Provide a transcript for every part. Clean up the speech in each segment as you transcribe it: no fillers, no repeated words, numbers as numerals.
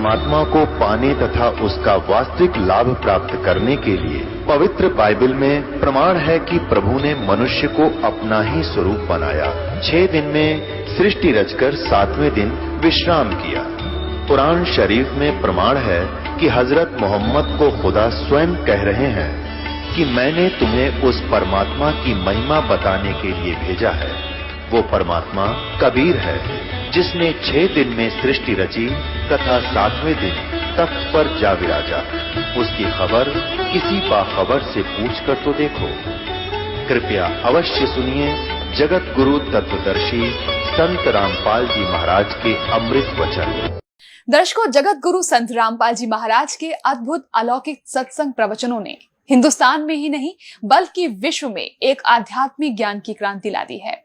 परमात्मा को पाने तथा उसका वास्तविक लाभ प्राप्त करने के लिए पवित्र बाइबल में प्रमाण है कि प्रभु ने मनुष्य को अपना ही स्वरूप बनाया। 6 दिन में सृष्टि रचकर 7वें दिन विश्राम किया। कुरान शरीफ में प्रमाण है कि हजरत मोहम्मद को खुदा स्वयं कह रहे हैं कि मैंने तुम्हें उस परमात्मा की महिमा बताने के लिए भेजा है। वो परमात्मा कबीर है जिसने 6 दिन में सृष्टि रची तथा 7वें दिन तख्त पर जा विराजा। उसकी खबर किसी बाखबर से पूछ कर तो देखो। कृपया अवश्य सुनिए जगत गुरु तत्वदर्शी संत रामपाल जी महाराज के अमृत वचन। दर्शकों, जगत गुरु संत रामपाल जी महाराज के अद्भुत अलौकिक सत्संग प्रवचनों ने हिंदुस्तान में ही नहीं बल्कि विश्व में एक आध्यात्मिक ज्ञान की क्रांति ला दी है।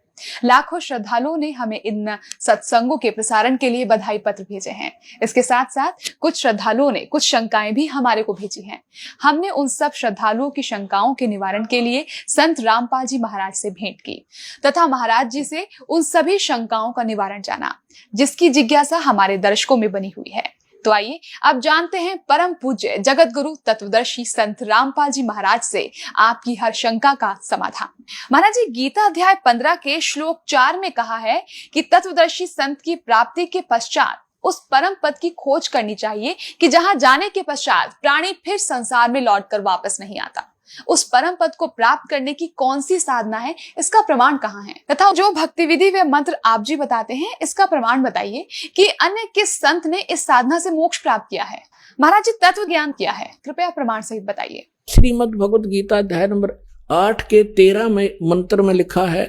लाखों श्रद्धालुओं ने हमें इन सत्संगों के प्रसारण के लिए बधाई पत्र भेजे हैं। इसके साथ साथ कुछ श्रद्धालुओं ने कुछ शंकाएं भी हमारे को भेजी हैं। हमने उन सब श्रद्धालुओं की शंकाओं के निवारण के लिए संत रामपाल जी महाराज से भेंट की तथा महाराज जी से उन सभी शंकाओं का निवारण जाना जिसकी जिज्ञासा हमारे दर्शकों में बनी हुई है। तो आइए अब जानते हैं परम पूज्य जगत गुरु तत्वदर्शी संत रामपाल जी महाराज से आपकी हर शंका का समाधान। महाराज जी, गीता अध्याय 15 के श्लोक 4 में कहा है कि तत्वदर्शी संत की प्राप्ति के पश्चात उस परम पद की खोज करनी चाहिए कि जहां जाने के पश्चात प्राणी फिर संसार में लौटकर वापस नहीं आता। उस परम पद को प्राप्त करने की कौन सी साधना है, इसका प्रमाण कहाँ है तथा जो भक्ति विधि व मंत्र आप जी बताते हैं इसका प्रमाण बताइए कि अन्य किस संत ने इस साधना से मोक्ष प्राप्त किया है। महाराज जी, तत्व ज्ञान किया है, कृपया प्रमाण सहित बताइए। श्रीमद् भगवद गीता अध्याय नंबर 8 के 13 में मंत्र में लिखा है,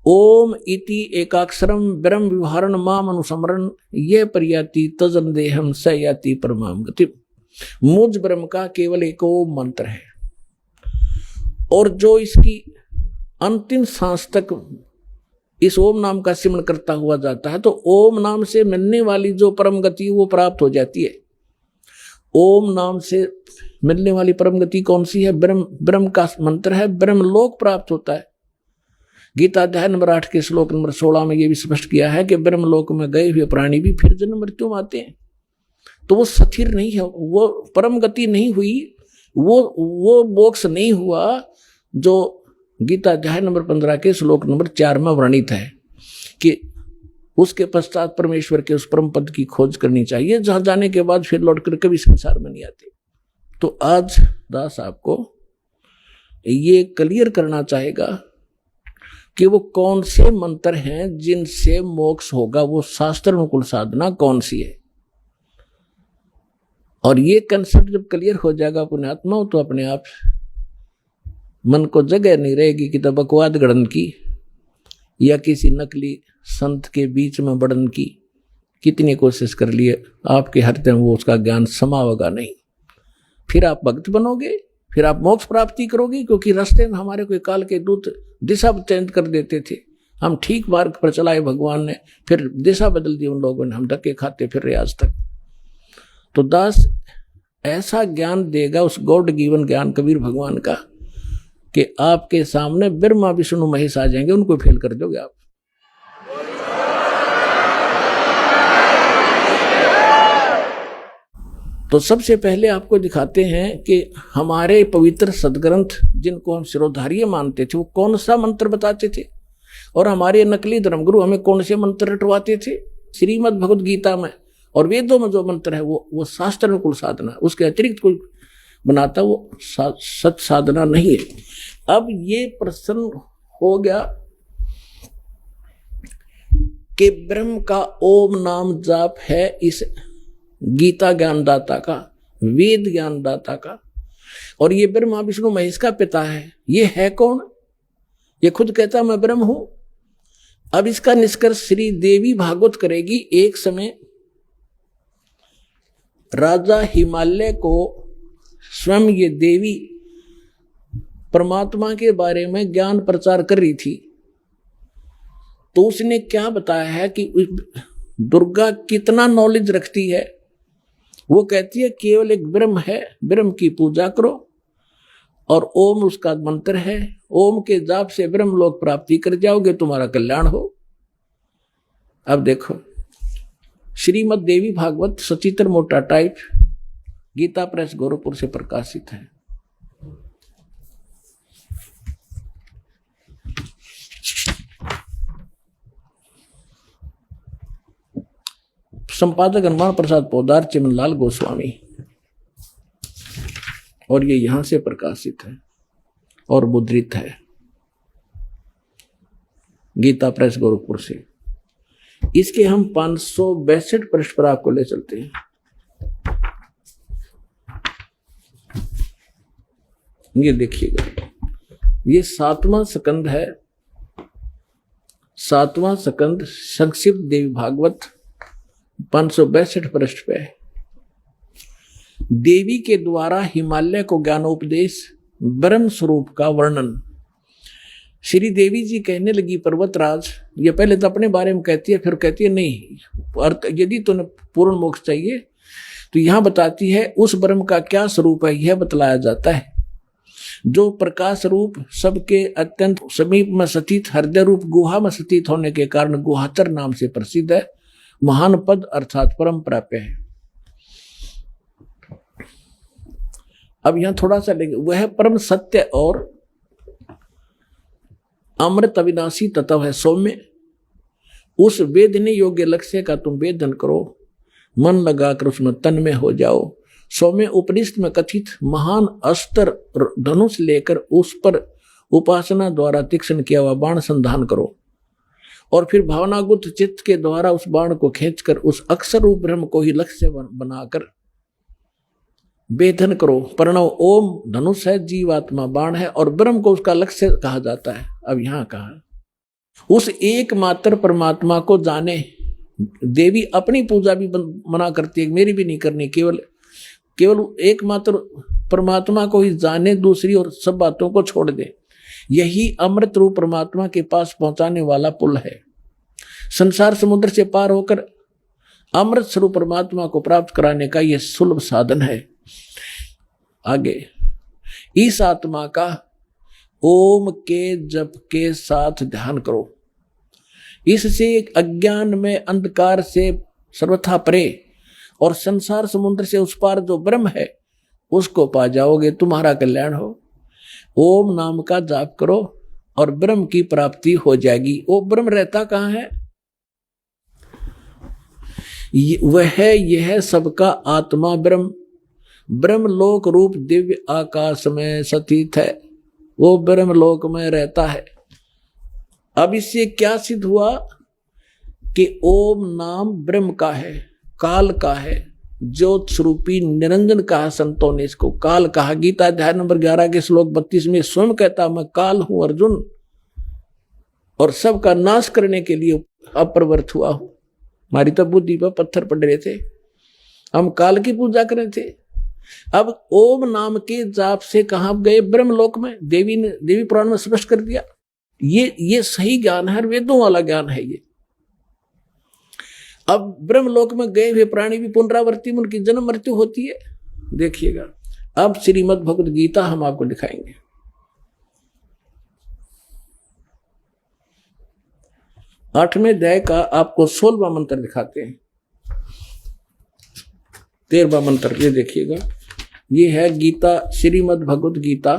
ओम इति एकाक्षरम ब्रह्म विहारण माम अनुसमरण ये परियाति तजन देहम स याति परमाम गति। मुझ ब्रह्म का केवल एक ओम मंत्र है और जो इसकी अंतिम सांस तक इस ओम नाम का सिमरण करता हुआ जाता है तो ओम नाम से मिलने वाली जो परम गति वो प्राप्त हो जाती है। ओम नाम से मिलने वाली परम गति कौन सी है? ब्रह्म का मंत्र है, ब्रह्म लोक प्राप्त होता है। गीता अध्याय नंबर 8 के श्लोक नंबर 16 में ये भी स्पष्ट किया है कि ब्रह्म लोक में गए हुए प्राणी भी फिर जन्म मृत्यु में आते हैं। तो वो स्थिर नहीं है, वो परम गति नहीं हुई, वो मोक्ष नहीं हुआ जो गीता अध्याय नंबर 15 के श्लोक नंबर 4 में वर्णित है कि उसके पश्चात परमेश्वर के उस परम पद की खोज करनी चाहिए जहां जाने के बाद फिर लौटकर कभी संसार में नहीं आते। तो आज दास आपको ये क्लियर करना चाहेगा कि वो कौन से मंत्र हैं जिनसे मोक्ष होगा, वो शास्त्र अनुकूल साधना कौन सी है। और ये कंसेप्ट जब क्लियर हो जाएगा पुण्यात्मा तो अपने आप मन को जगह नहीं रहेगी कि तो बकवाद गढ़न की या किसी नकली संत के बीच में बढ़न की कितनी कोशिश कर लिए आपके हृदय में वो उसका ज्ञान समावेगा नहीं। फिर आप भक्त बनोगे, फिर आप मोक्ष प्राप्ति करोगे, क्योंकि रास्ते में हमारे कोई काल के दूत दिशा चेंज कर देते थे। हम ठीक मार्ग पर चलाए भगवान ने, फिर दिशा बदल दी उन लोगों ने, हम धक्के खाते फिर रहे आज तक। तो दास ऐसा ज्ञान देगा उस गॉड गिवन ज्ञान कबीर भगवान का कि आपके सामने ब्रह्मा विष्णु महेश आ जाएंगे, उनको फेल कर दोगे आप। तो सबसे पहले आपको दिखाते हैं कि हमारे पवित्र सदग्रंथ जिनको हम शिरोधार्य मानते थे वो कौन सा मंत्र बताते थे और हमारे नकली धर्मगुरु हमें कौन से मंत्र रटवाते थे। श्रीमद् भगवद गीता में और वेदों में जो मंत्र है वो शास्त्र अनुकूल साधना, उसके अतिरिक्त कोई बनाता वो सत साधना नहीं है। अब ये प्रश्न हो गया कि ब्रह्म का ओम नाम जाप है इस गीता ज्ञानदाता का, वेद ज्ञानदाता का, और ये ब्रह्मा विष्णु महेश का पिता है। ये है कौन? ये खुद कहता मैं ब्रह्म हूं। अब इसका निष्कर्ष श्री देवी भागवत करेगी। एक समय राजा हिमालय को स्वयं ये देवी परमात्मा के बारे में ज्ञान प्रचार कर रही थी, तो उसने क्या बताया है कि दुर्गा कितना नॉलेज रखती है। वो कहती है केवल एक ब्रह्म है, ब्रह्म की पूजा करो और ओम उसका मंत्र है, ओम के जाप से ब्रह्म लोक प्राप्ति कर जाओगे, तुम्हारा कल्याण हो। अब देखो श्रीमद देवी भागवत सचित्र मोटा टाइप, गीता प्रेस गोरखपुर से प्रकाशित है। संपादक हनुमान प्रसाद पोदार, चिमनलाल गोस्वामी, और ये यहां से प्रकाशित है और मुद्रित है गीता प्रेस गोरखपुर से। इसके हम 562 पृष्ठ पर आपको ले चलते हैं। ये देखिएगा, ये 7वां स्कंद है, 7वां स्कंद संक्षिप्त देवी भागवत 562 पृष्ठ पे है। देवी के द्वारा हिमालय को ज्ञानोपदेश, ब्रह्म स्वरूप का वर्णन। श्री देवी जी कहने लगी, पर्वतराज, ये पहले तो अपने बारे में कहती है, फिर कहती है नहीं, यदि तुम्हें पूर्ण मोक्ष चाहिए तो यहां बताती है उस ब्रह्म का क्या स्वरूप है, यह बतलाया जाता है जो प्रकाश रूप, सबके अत्यंत समीप में स्थित, हृदय रूप गुहा में स्थित होने के कारण गुहाचर नाम से प्रसिद्ध है, महान पद अर्थात परम प्राप्य है। अब यहां थोड़ा सा लेंगे, वह परम सत्य और अमृत अविनाशी तत्व है सौम्य। उस वेदने योग्य लक्ष्य का तुम वेदन करो, मन लगाकर उसमें तन में हो जाओ। सौम्य उपनिषद में कथित महान अस्त्र धनुष लेकर उस पर उपासना द्वारा तीक्ष्ण किया हुआ बाण संधान करो, और फिर भावनागुत चित्त के द्वारा उस बाण को खींचकर उस अक्षर रूप ब्रह्म को ही लक्ष्य बनाकर वेधन करो। प्रणव ओम धनुष है, जीवात्मा बाण है, और ब्रह्म को उसका लक्ष्य कहा जाता है। अब यहां कहा उस एकमात्र परमात्मा को जाने। देवी अपनी पूजा भी मना करती है, मेरी भी नहीं करनी, केवल एकमात्र परमात्मा को ही जाने, दूसरी और सब बातों को छोड़ दे। यही अमृत रूप परमात्मा के पास पहुंचाने वाला पुल है। संसार समुद्र से पार होकर अमृत स्वरूप परमात्मा को प्राप्त कराने का यह सुलभ साधन है। आगे, इस आत्मा का ओम के जप के साथ ध्यान करो। इससे अज्ञान में अंधकार से सर्वथा परे और संसार समुद्र से उस पार जो ब्रह्म है उसको पा जाओगे, तुम्हारा कल्याण हो। ओम नाम का जाप करो और ब्रह्म की प्राप्ति हो जाएगी। वो ब्रह्म रहता कहाँ है? वह यह सबका आत्मा ब्रह्म, ब्रह्मलोक रूप दिव्य आकाश में स्थित है। वो ब्रह्मलोक में रहता है। अब इससे क्या सिद्ध हुआ कि ओम नाम ब्रह्म का है, काल का है, ज्योत स्वरूपी निरंजन कहा संतों ने, इसको काल कहा। गीता अध्याय नंबर 11 के श्लोक 32 में स्वयं कहता, मैं काल हूं अर्जुन, और सबका नाश करने के लिए अप्रवृत्त हुआ हूं। हमारी तो बुद्धि पर पत्थर पड़ रहे थे, हम काल की पूजा कर रहे थे। अब ओम नाम के जाप से कहां गए? ब्रह्मलोक में। देवी पुराण में स्पष्ट कर दिया। ये सही ज्ञान है, वेदों वाला ज्ञान है ये। अब ब्रह्मलोक में गए हुए प्राणी भी पुनरावृत्ति में उनकी जन्म मृत्यु होती है। देखिएगा, अब श्रीमद् भगवद गीता हम आपको दिखाएंगे। आठवें अध्याय का आपको 16वां मंत्र दिखाते हैं। 13वां मंत्र ये देखिएगा, ये है गीता, श्रीमद् भगवद गीता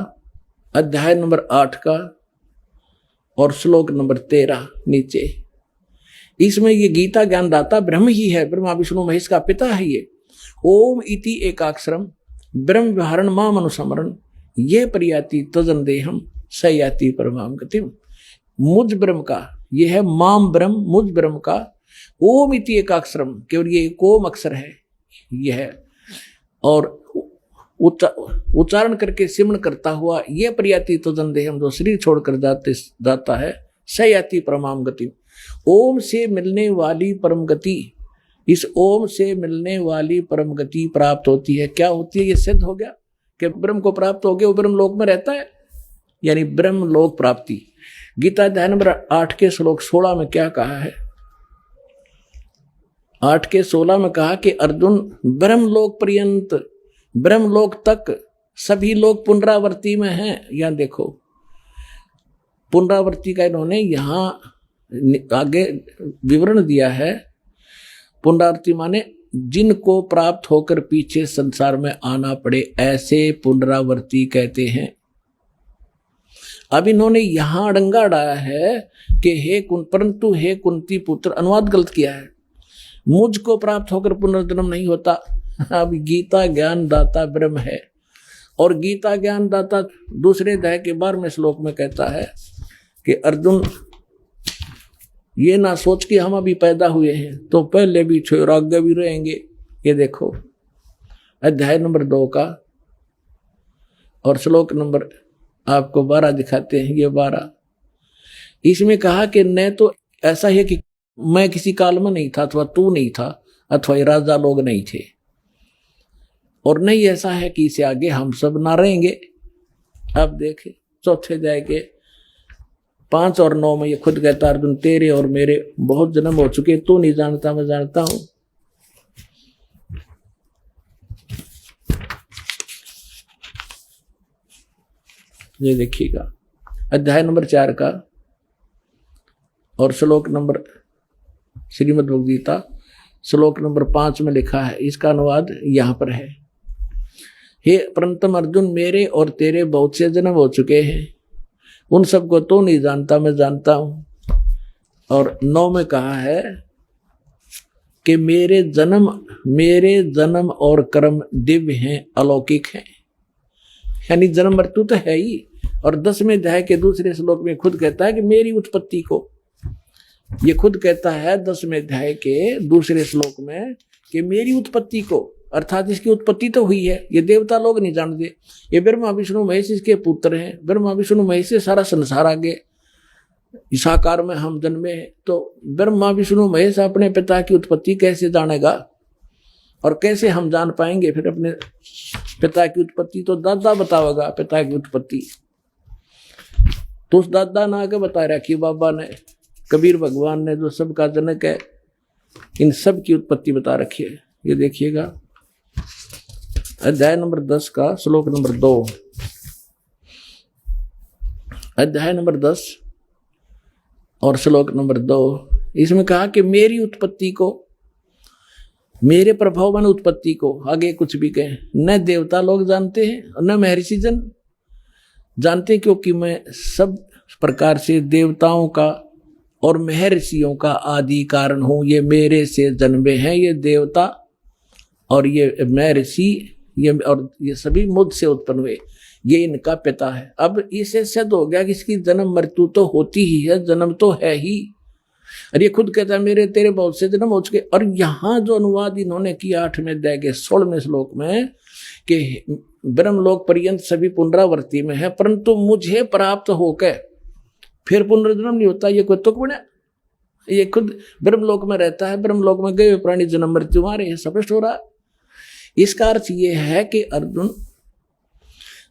अध्याय नंबर 8 का और श्लोक नंबर 13 नीचे। इसमें ये गीता ज्ञानदाता ब्रह्म ही है, ब्रह्मा विष्णु महेश का पिता है ये। ओम इति एकाक्षरम ब्रह्म विहारण माम अनुसमरण ये परियाति तजन देहम स याति परमाम गतिम। मुझ ब्रह्म का, ये है माम ब्रह्म, मुझ ब्रह्म का। ओम इति एकाक्षरम, केवल ये एक ओम अक्षर है यह है, और उच्चारण करके सिमरण करता हुआ ये परियाति तजन देहम, जो शरीर छोड़कर जाता है, स याति परमाम गति। ओम से मिलने वाली परम गति, इस ओम से मिलने वाली परम गति प्राप्त होती है। क्या होती है? ये सिद्ध हो गया कि ब्रह्म को प्राप्त हो गया, वो ब्रह्म लोक में रहता है, यानी ब्रह्म लोक प्राप्ति। गीता अध्याय नंबर 8 के श्लोक 16 में क्या कहा है? 8 के 16 में कहा कि अर्जुन, ब्रह्मलोक पर्यंत, ब्रह्मलोक तक सभी लोग पुनरावृत्ति में हैं। यहां देखो, पुनरावृत्ति का इन्होंने यहां आगे विवरण दिया है। पुनरावृत्ति माने जिनको प्राप्त होकर पीछे संसार में आना पड़े, ऐसे पुनरावृत्ति कहते हैं। अब इन्होंने यहां अड़ंगा डाला है कि परंतु हे कुंती पुत्र, अनुवाद गलत किया है। मुझको प्राप्त होकर पुनर्जन्म नहीं होता। अब गीता ज्ञान दाता ब्रह्म है, और गीता ज्ञान दाता दूसरे अध्याय के 12वें श्लोक में कहता है कि अर्जुन, ये ना सोच कि हम अभी पैदा हुए हैं तो पहले भी थे और आगे भी रहेंगे। ये देखो अध्याय नंबर 2 का और श्लोक नंबर आपको 12 दिखाते हैं। ये 12, इसमें कहा कि न तो ऐसा है कि मैं किसी काल में नहीं था, अथवा तू नहीं था, अथवा ये राजा लोग नहीं थे, और नहीं ऐसा है कि इसे आगे हम सब ना रहेंगे। अब देखे चौथे अध्याय के 5 और 9 में ये खुद कहता, अर्जुन तेरे और मेरे बहुत जन्म हो चुके, तू नहीं जानता मैं जानता हूं। ये देखिएगा अध्याय नंबर 4 का और श्लोक नंबर, श्रीमद् भगवद गीता श्लोक नंबर 5 में लिखा है, इसका अनुवाद यहां पर है। हे परंतम अर्जुन, मेरे और तेरे बहुत से जन्म हो चुके हैं, उन सबको तो नहीं जानता मैं जानता हूं। और 9 में कहा है कि मेरे जन्म और कर्म दिव्य हैं, अलौकिक हैं, यानी जन्म मृत्यु तो है ही। और 10वें अध्याय के दूसरे श्लोक में खुद कहता है कि मेरी उत्पत्ति को, ये खुद कहता है 10वें अध्याय के दूसरे श्लोक में कि मेरी उत्पत्ति को, अर्थात इसकी उत्पत्ति तो हुई है, ये देवता लोग नहीं जानते। ये ब्रह्मा विष्णु महेश इसके पुत्र हैं, ब्रह्मा विष्णु महेश से सारा संसार आगे इस आकार में हम जन्मे हैं। तो ब्रह्मा विष्णु महेश अपने पिता की उत्पत्ति कैसे जानेगा, और कैसे हम जान पाएंगे फिर अपने पिता की उत्पत्ति? तो दादा बतावेगा पिता की उत्पत्ति। तो उस दादा ने आगे बता रखी बाबा ने, कबीर भगवान ने, जो सबका जनक है, इन सब की उत्पत्ति बता रखी है। ये देखिएगा अध्याय नंबर 10 का श्लोक नंबर 2, अध्याय नंबर 10 और श्लोक नंबर 2, इसमें कहा कि मेरी उत्पत्ति को, मेरे प्रभाव में उत्पत्ति को, आगे कुछ भी कहें, न देवता लोग जानते हैं और न महर्षि जन जानते, क्योंकि मैं सब प्रकार से देवताओं का और महर्षियों का आदि कारण हूं। ये मेरे से जन्मे हैं, ये देवता और ये महर्षि, ये सभी मुझसे उत्पन्न हुए, ये इनका पिता है। अब इसे सिद्ध हो गया कि इसकी जन्म मृत्यु तो होती ही है, जन्म तो है ही। और ये खुद कहता है मेरे तेरे बहुत से जन्म हो चुके। और यहाँ जो अनुवाद इन्होंने किया 8वें अध्याय के 16वें श्लोक में कि ब्रह्मलोक पर्यंत सभी पुनरावृत्ति में है, परंतु मुझे प्राप्त होकर फिर पुनर्जन्म नहीं होता, ये कोई तुक बना? ये खुद ब्रह्मलोक में रहता है, ब्रह्मलोक में गए प्राणी जन्म मृत्यु आ रहे हैं, स्पष्ट हो रहा। इसका अर्थ ये है कि अर्जुन,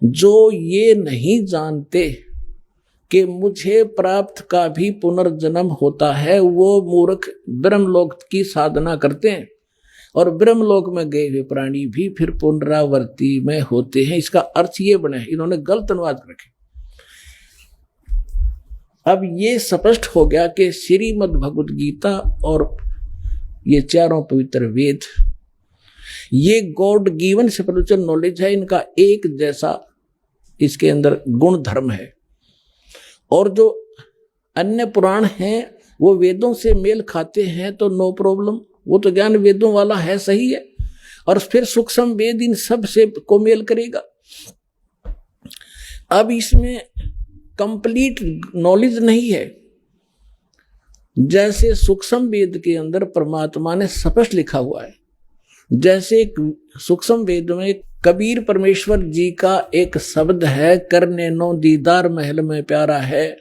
जो ये नहीं जानते कि मुझे प्राप्त का भी पुनर्जन्म होता है, वो मूर्ख ब्रह्मलोक की साधना करते हैं, और ब्रह्मलोक में गए हुए प्राणी भी फिर पुनरावृत्ति में होते हैं। इसका अर्थ ये बने, इन्होंने गलत अनुवाद रखे। अब ये स्पष्ट हो गया कि श्रीमद् भगवद गीता और ये चारों पवित्र वेद, ये गॉड गिवन स्पिरिचुअल नॉलेज है, इनका एक जैसा इसके अंदर गुण धर्म है। और जो अन्य पुराण हैं वो वेदों से मेल खाते हैं तो नो प्रॉब्लम, वो तो ज्ञान वेदों वाला है, सही है। और फिर सूक्ष्म वेद इन सब से को मेल करेगा। अब इसमें कंप्लीट नॉलेज नहीं है। जैसे सूक्ष्म वेद के अंदर परमात्मा ने स्पष्ट लिखा हुआ है, जैसे सूक्ष्म वेद में कबीर परमेश्वर जी का एक शब्द है, करने नो दीदार महल में प्यारा है,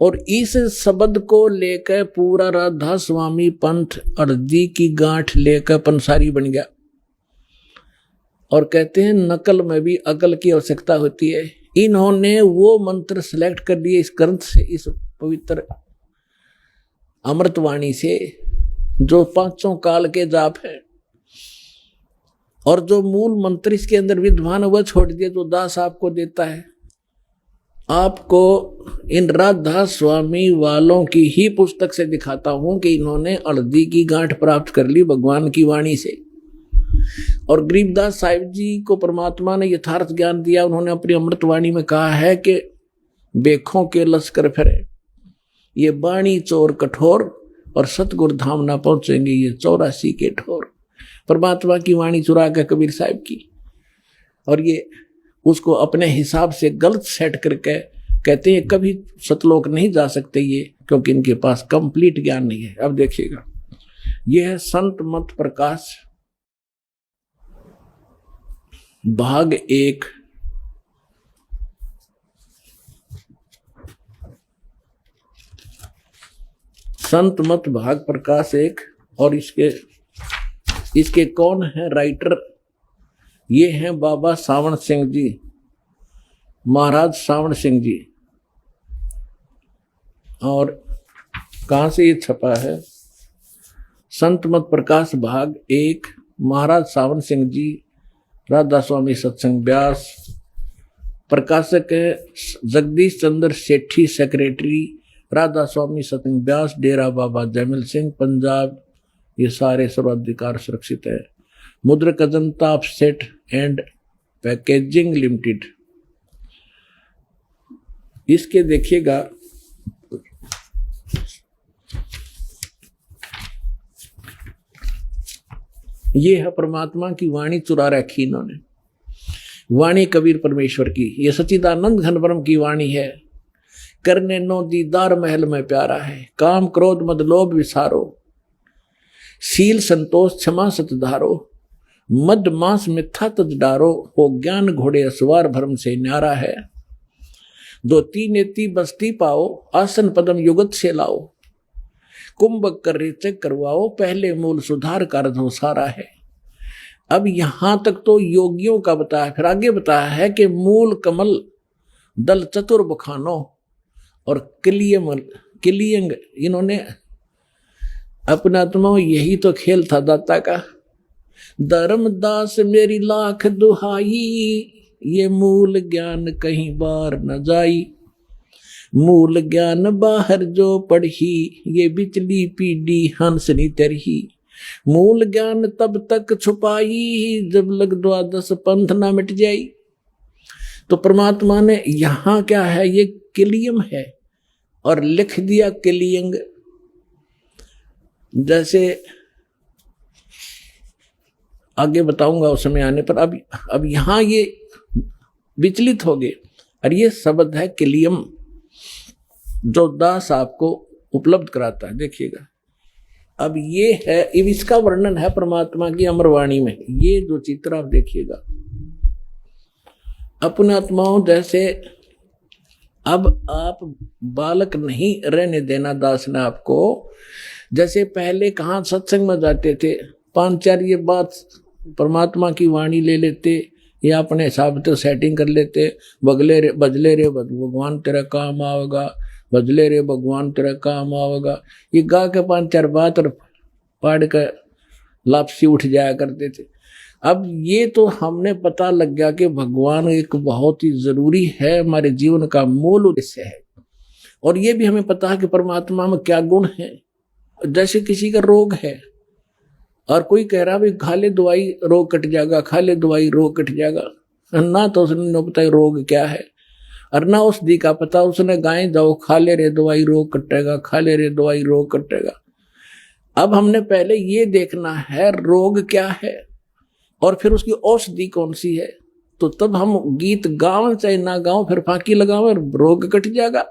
और इस शब्द को लेकर पूरा राधा स्वामी पंथ अर्जी की गांठ लेकर पंसारी बन गया। और कहते हैं नकल में भी अकल की आवश्यकता होती है। इन्होंने वो मंत्र सेलेक्ट कर लिए इस ग्रंथ से, इस पवित्र अमृतवाणी से, जो 5 काल के जाप है, और जो मूल मंत्र इसके अंदर विद्वान वह छोड़ दिए, जो दास आपको देता है। आपको इन राधा स्वामी वालों की ही पुस्तक से दिखाता हूं कि इन्होंने हल्दी की गांठ प्राप्त कर ली भगवान की वाणी से। और गरीबदास साहिब जी को परमात्मा ने यथार्थ ज्ञान दिया। उन्होंने अपनी अमृतवाणी में कहा है कि बेखों के लश्कर फिरे, ये बाणी चोर कठोर, और सतगुर धाम ना पहुंचेंगे ये 84 के ठोर। परमात्मा की वाणी चुरा के कबीर साहिब की, और ये उसको अपने हिसाब से गलत सेट करके कहते हैं कभी सतलोक नहीं जा सकते ये, क्योंकि इनके पास कंप्लीट ज्ञान नहीं है। अब देखिएगा, यह है संत मत प्रकाश भाग 1। संत मत भाग प्रकाश 1। और इसके कौन है राइटर? ये हैं बाबा सावण सिंह जी, महाराज सावण सिंह जी। और कहाँ से ये छपा है? संत मत प्रकाश भाग 1, महाराज सावण सिंह जी, राधा स्वामी सत्संग ब्यास। प्रकाशक है जगदीश चंद्र सेठी, सेक्रेटरी राधा स्वामी सत्संग ब्यास, डेरा बाबा जयमल सिंह, पंजाब। ये सारे सर्वाधिकार सुरक्षित है। मुद्रक Ajanta offset and packaging limited. इसके देखिएगा, ये है परमात्मा की वाणी चुरा रखी इन्होंने, वाणी कबीर परमेश्वर की। ये सच्चिदानंद घन ब्रह्म की वाणी है। करने नो दीदार महल में प्यारा है, काम क्रोध मद लोभ विसारो, शील संतोष क्षमा सतधारो, मद मांस मिथ्या तज डारो, हो ज्ञान घोड़े असवार भरम से न्यारा है। दो तीन नेति बस्ती पाओ, आसन पदम युगत से लाओ, कुंभक कर रेचक करवाओ, पहले मूल सुधार कारज हो सारा है। अब यहां तक तो योगियों का बताया, फिर आगे बताया है कि मूल कमल दल चतुर बखानो और किलियंग, इन्होंने अपना आत्मा, यही तो खेल था दाता का। धर्मदास मेरी लाख दुहाई, ये मूल ज्ञान कहीं बार न जाई, मूल ज्ञान बाहर जो पढ़ी, ये बिचली पीढ़ी हंसनी तरही, मूल ज्ञान तब तक छुपाई, जब लग द्वादश पंथ ना मिट जाई। तो परमात्मा ने यहां क्या है, ये किलियम है और लिख दिया किलियंग। जैसे आगे बताऊंगा उस समय आने पर। अब यहां ये विचलित हो गए, और ये शब्द है किलियम, जो दास आपको उपलब्ध कराता है। देखिएगा, अब ये है, इसका वर्णन है परमात्मा की अमरवाणी में। ये जो चित्र आप देखिएगा, अपने आत्माओं जैसे, अब आप बालक नहीं रहने देना दास ने आपको। जैसे पहले कहाँ सत्संग में जाते थे, 5-4 ये बात परमात्मा की वाणी ले लेते, या अपने हिसाब से सेटिंग कर लेते, बजले रे भगवान तेरा काम आवेगा, बजले रे भगवान तेरा काम आवेगा, ये गा के 5-4 बात और पढ़ कर लापसी उठ जाया करते थे। अब ये तो हमने पता लग गया कि भगवान एक बहुत ही जरूरी है, हमारे जीवन का मूल उद्देश्य है। और ये भी हमें पता है कि परमात्मा में क्या गुण है। जैसे किसी का रोग है और कोई कह रहा भाई खा ले दवाई रोग कट जाएगा, खा ले दवाई रोग कट जाएगा, ना तो उसने पता रोग क्या है, और ना उस दी का पता, उसने गाय जाओ खा ले रे दवाई रोग कटेगा, खा ले रे दवाई रोग कटेगा। अब हमने पहले ये देखना है रोग क्या है और फिर उसकी औषधि कौन सी है, तो तब हम गीत गाओ चाहे ना गाओ, फिर फांकी लगाओ, रोग कट जाएगा।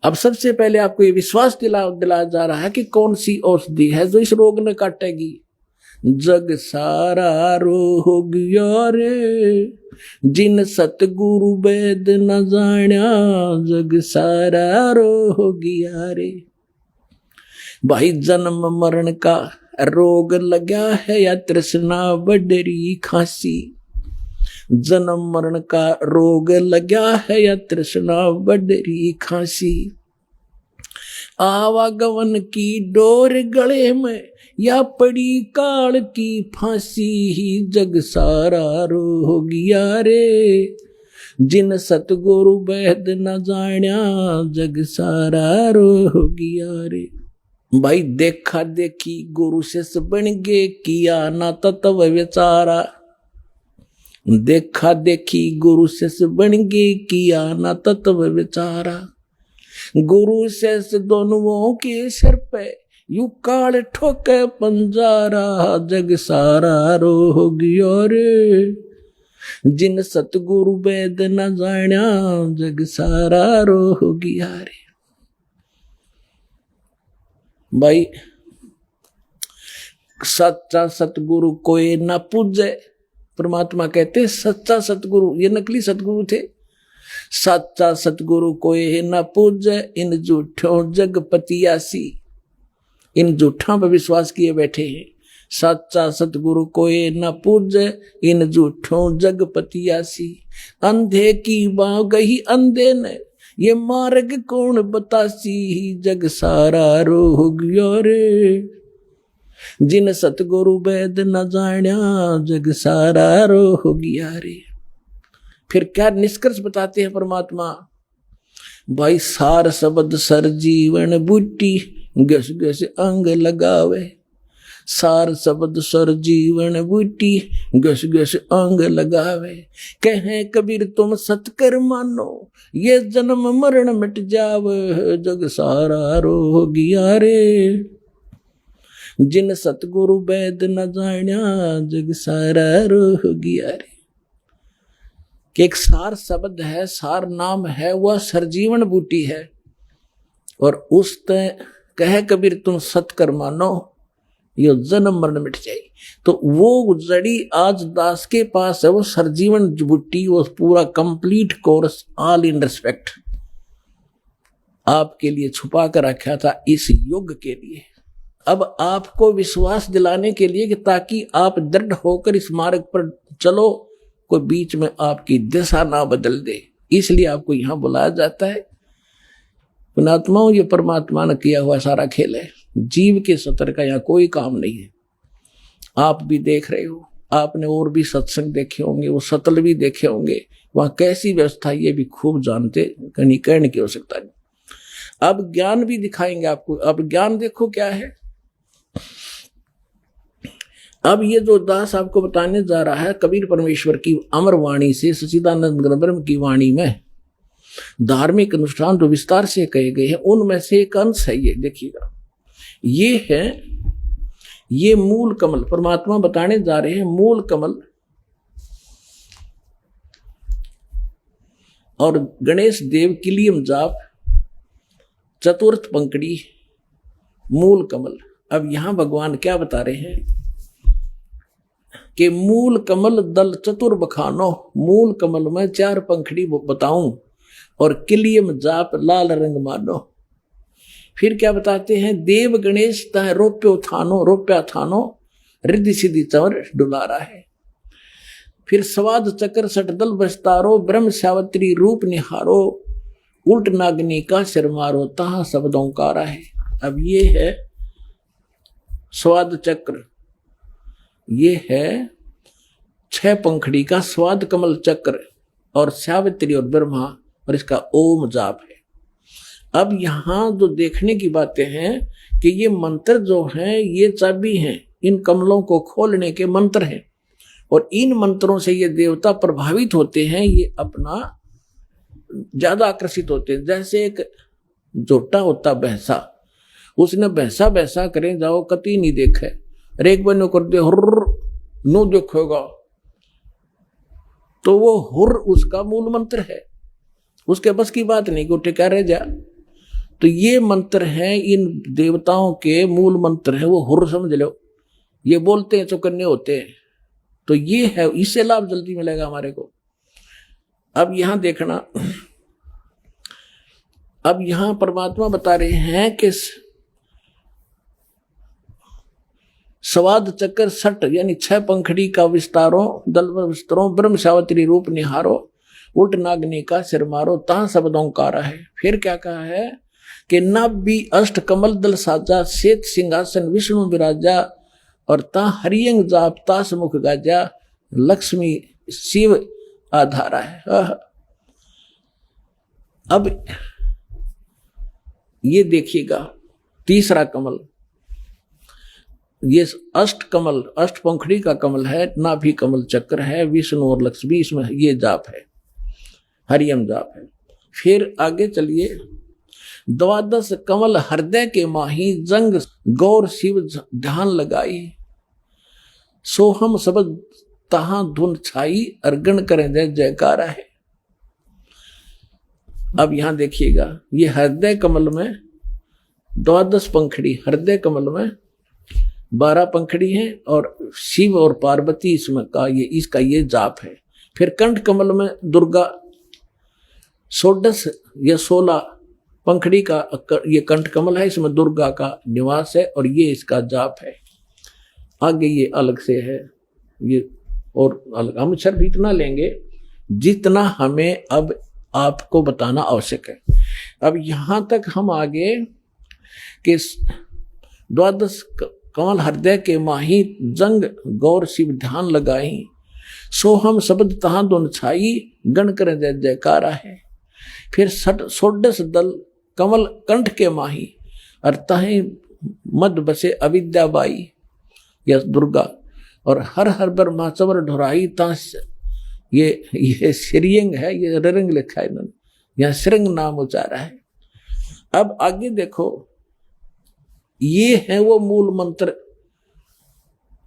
अब सबसे पहले आपको ये विश्वास दिलाया जा रहा है कि कौन सी औषधि है जो इस रोग ने काटेगी। जग सारा रोग यारे, जिन सतगुरु वेद न जान्या, जग सारा रोग यारे। भाई जन्म मरण का रोग लगा है या तृष्णा बडरी खांसी, जन्म मरण का रोग लगा है या तृष्णा बडरी खांसी, आवागमन की डोर गले में या पड़ी काल की फांसी, जग सारा रोग यारे, जिन सतगुरु वैद न जाण्या जग सारा रोगिया रे। भाई देखा देखी गुरु शिष्य बन गे किया ना तत्व विचारा। देखा देखी गुरु शिष्य बन गे किया ना तत्व विचारा। गुरु शिष्य दोनों के सिर पे यू काल ठोके पंजारा जग सारा रोगिया रे। जिन सतगुरु वेद न जाण्या जग सारा रोगिया रे। भाई सच्चा सतगुरु कोई न पूजे। परमात्मा कहते सच्चा सतगुरु, ये नकली सतगुरु थे। सच्चा सतगुरु कोई न पूजे इन झूठों जगपतियासी। इन झूठों पर विश्वास किए बैठे हैं। सच्चा सतगुरु कोई न पूजे इन झूठों जगपतियासी। अंधे की बाँ गही अंधे ने ये मार्ग कौन बतासी जग सारा रोगिया रे। जिन सतगुरु वेद न जाण्या जग सारा रोगिया रे। फिर क्या निष्कर्ष बताते हैं परमात्मा? भाई सार शब्द सर जीवन बूटी गस गस अंग लगावे। सार शब्द सर जीवन बूटी गस गस अंग लगावे। कहें कबीर तुम सतकर मानो ये जन्म मरण मिट जावे जग सारा रोगिया रे। जिन सतगुरु वेद न जाण्या जग सारा रोगिया रे। कि एक सार शब्द है, सार नाम है, वह सरजीवन बूटी है। और उस कहे कबीर तुम सतकर मानो ये जन्म मरण मिट जाए। तो वो जड़ी आज दास के पास है, वो सरजीवन बूटी, वो पूरा complete course all in respect आपके लिए छुपा कर रखा था इस युग के लिए। अब आपको विश्वास दिलाने के लिए कि ताकि आप दृढ़ होकर इस मार्ग पर चलो, कोई बीच में आपकी दिशा ना बदल दे, इसलिए आपको यहां बुलाया जाता है। पुणात्माओं, ये परमात्मा ने किया हुआ सारा खेल है। जीव के सतर का यहाँ कोई काम नहीं है। आप भी देख रहे हो, आपने और भी सत्संग देखे होंगे, वो सतल भी देखे होंगे, वहां कैसी व्यवस्था ये भी खूब जानते, कहीं कहने की आवश्यकता नहीं। अब ज्ञान भी दिखाएंगे आपको। अब ज्ञान देखो क्या है। अब ये जो दास आपको बताने जा रहा है कबीर परमेश्वर की अमर वाणी से, सच्चिदानंद ब्रह्म की वाणी में धार्मिक अनुष्ठान जो विस्तार से कहे गए हैं, उनमें से एक अंश है ये। देखिएगा, ये है, ये मूल कमल परमात्मा बताने जा रहे हैं। मूल कमल और गणेश देव किलियम जाप, चतुर्थ पंकड़ी, मूल कमल। अब यहां भगवान क्या बता रहे हैं कि मूल कमल दल चतुर बखानो। मूल कमल में 4 पंखड़ी बताऊं और किलियम जाप लाल रंग मानो। फिर क्या बताते हैं? देव गणेश तह रोप्यो थानो, रोप्या थानो रिद्धि सिद्धि चवर डुलारा है। फिर स्वाद चक्र सटदल बस्तारो, ब्रह्म सावत्री रूप निहारो, उल्ट नागनी का सिर मारो, तहा शब्दों कारा है। अब ये है स्वाद चक्र, ये है 6 पंखड़ी का स्वाद कमल चक्र और सावित्री और ब्रह्मा, और इसका ओम जाप है। अब यहां जो देखने की बातें हैं कि ये मंत्र जो हैं ये चाबी हैं, इन कमलों को खोलने के मंत्र हैं, और इन मंत्रों से ये देवता प्रभावित होते हैं, ये अपना ज्यादा आकर्षित होते हैं। जैसे एक जोटा होता भैंसा, उसने भैंसा भैंसा करें जाओ कति नहीं देखे, रेक बनो कर दे हुर्र नो देखोगा, तो वो हुर्र उसका मूल मंत्र है, उसके बस की बात नहीं कि टिका रह जा। तो ये मंत्र है, इन देवताओं के मूल मंत्र है, वो हुर्र समझ लो। ये बोलते हैं चौकन्ने होते हैं, तो ये है, इससे लाभ जल्दी मिलेगा हमारे को। अब यहां देखना, अब यहां परमात्मा बता रहे हैं कि स्वाद चक्र सट यानी 6 पंखड़ी का विस्तारो, दल विस्तरों, ब्रह्म सावत्री रूप निहारो, उल्ट नागनी का सिर मारो, ता शब्दों कारा है। फिर क्या कहा है कि नब्बी अष्ट कमल दल साजा, श्वेत सिंहासन विष्णु विराजा, और ता हरियंग जाप तास मुख गाजा, लक्ष्मी शिव आधारा है। अब ये देखिएगा तीसरा कमल, ये अष्ट कमल, अष्ट पंखड़ी का कमल है, नाभि कमल चक्र है, विष्णु और लक्ष्मी, इसमें ये जाप है, हरियम जाप है। फिर आगे चलिए, द्वादश कमल हृदय के माही, जंग गौर शिव ध्यान लगाई, सोहम शब्द तहां धुन छाई, अर्गण करें जय जयकारा है। अब यहां देखिएगा, ये हृदय कमल में द्वादश पंखड़ी, हृदय कमल में 12 पंखड़ी हैं और शिव और पार्वती इसमें का ये इसका ये जाप है। फिर कंठ कमल में दुर्गा, 16 या 16 पंखड़ी का ये कंठ कमल है, इसमें दुर्गा का निवास है और ये इसका जाप है। आगे ये अलग से है, ये और अलग, हम सिर्फ इतना लेंगे जितना हमें अब आपको बताना आवश्यक है। अब यहां तक हम आगे कि द्वादश कमल हृदय के माही, जंग गौर शिव ध्यान लगाई, सोहम शब्द तहां दोन छाई, गण कर जय जयकारा है। फिर 16 दल कमल कंठ के माही, अर्थाही मद बसे अविद्याबाई या दुर्गा, और हर हर ब्रह्मा चवर ढुराई तांस, ये श्रीयंग है, ये रंग लिखा है इन्होंने, यहाँ श्रृंग नाम उचारा है। अब आगे देखो, ये है वो मूल मंत्र,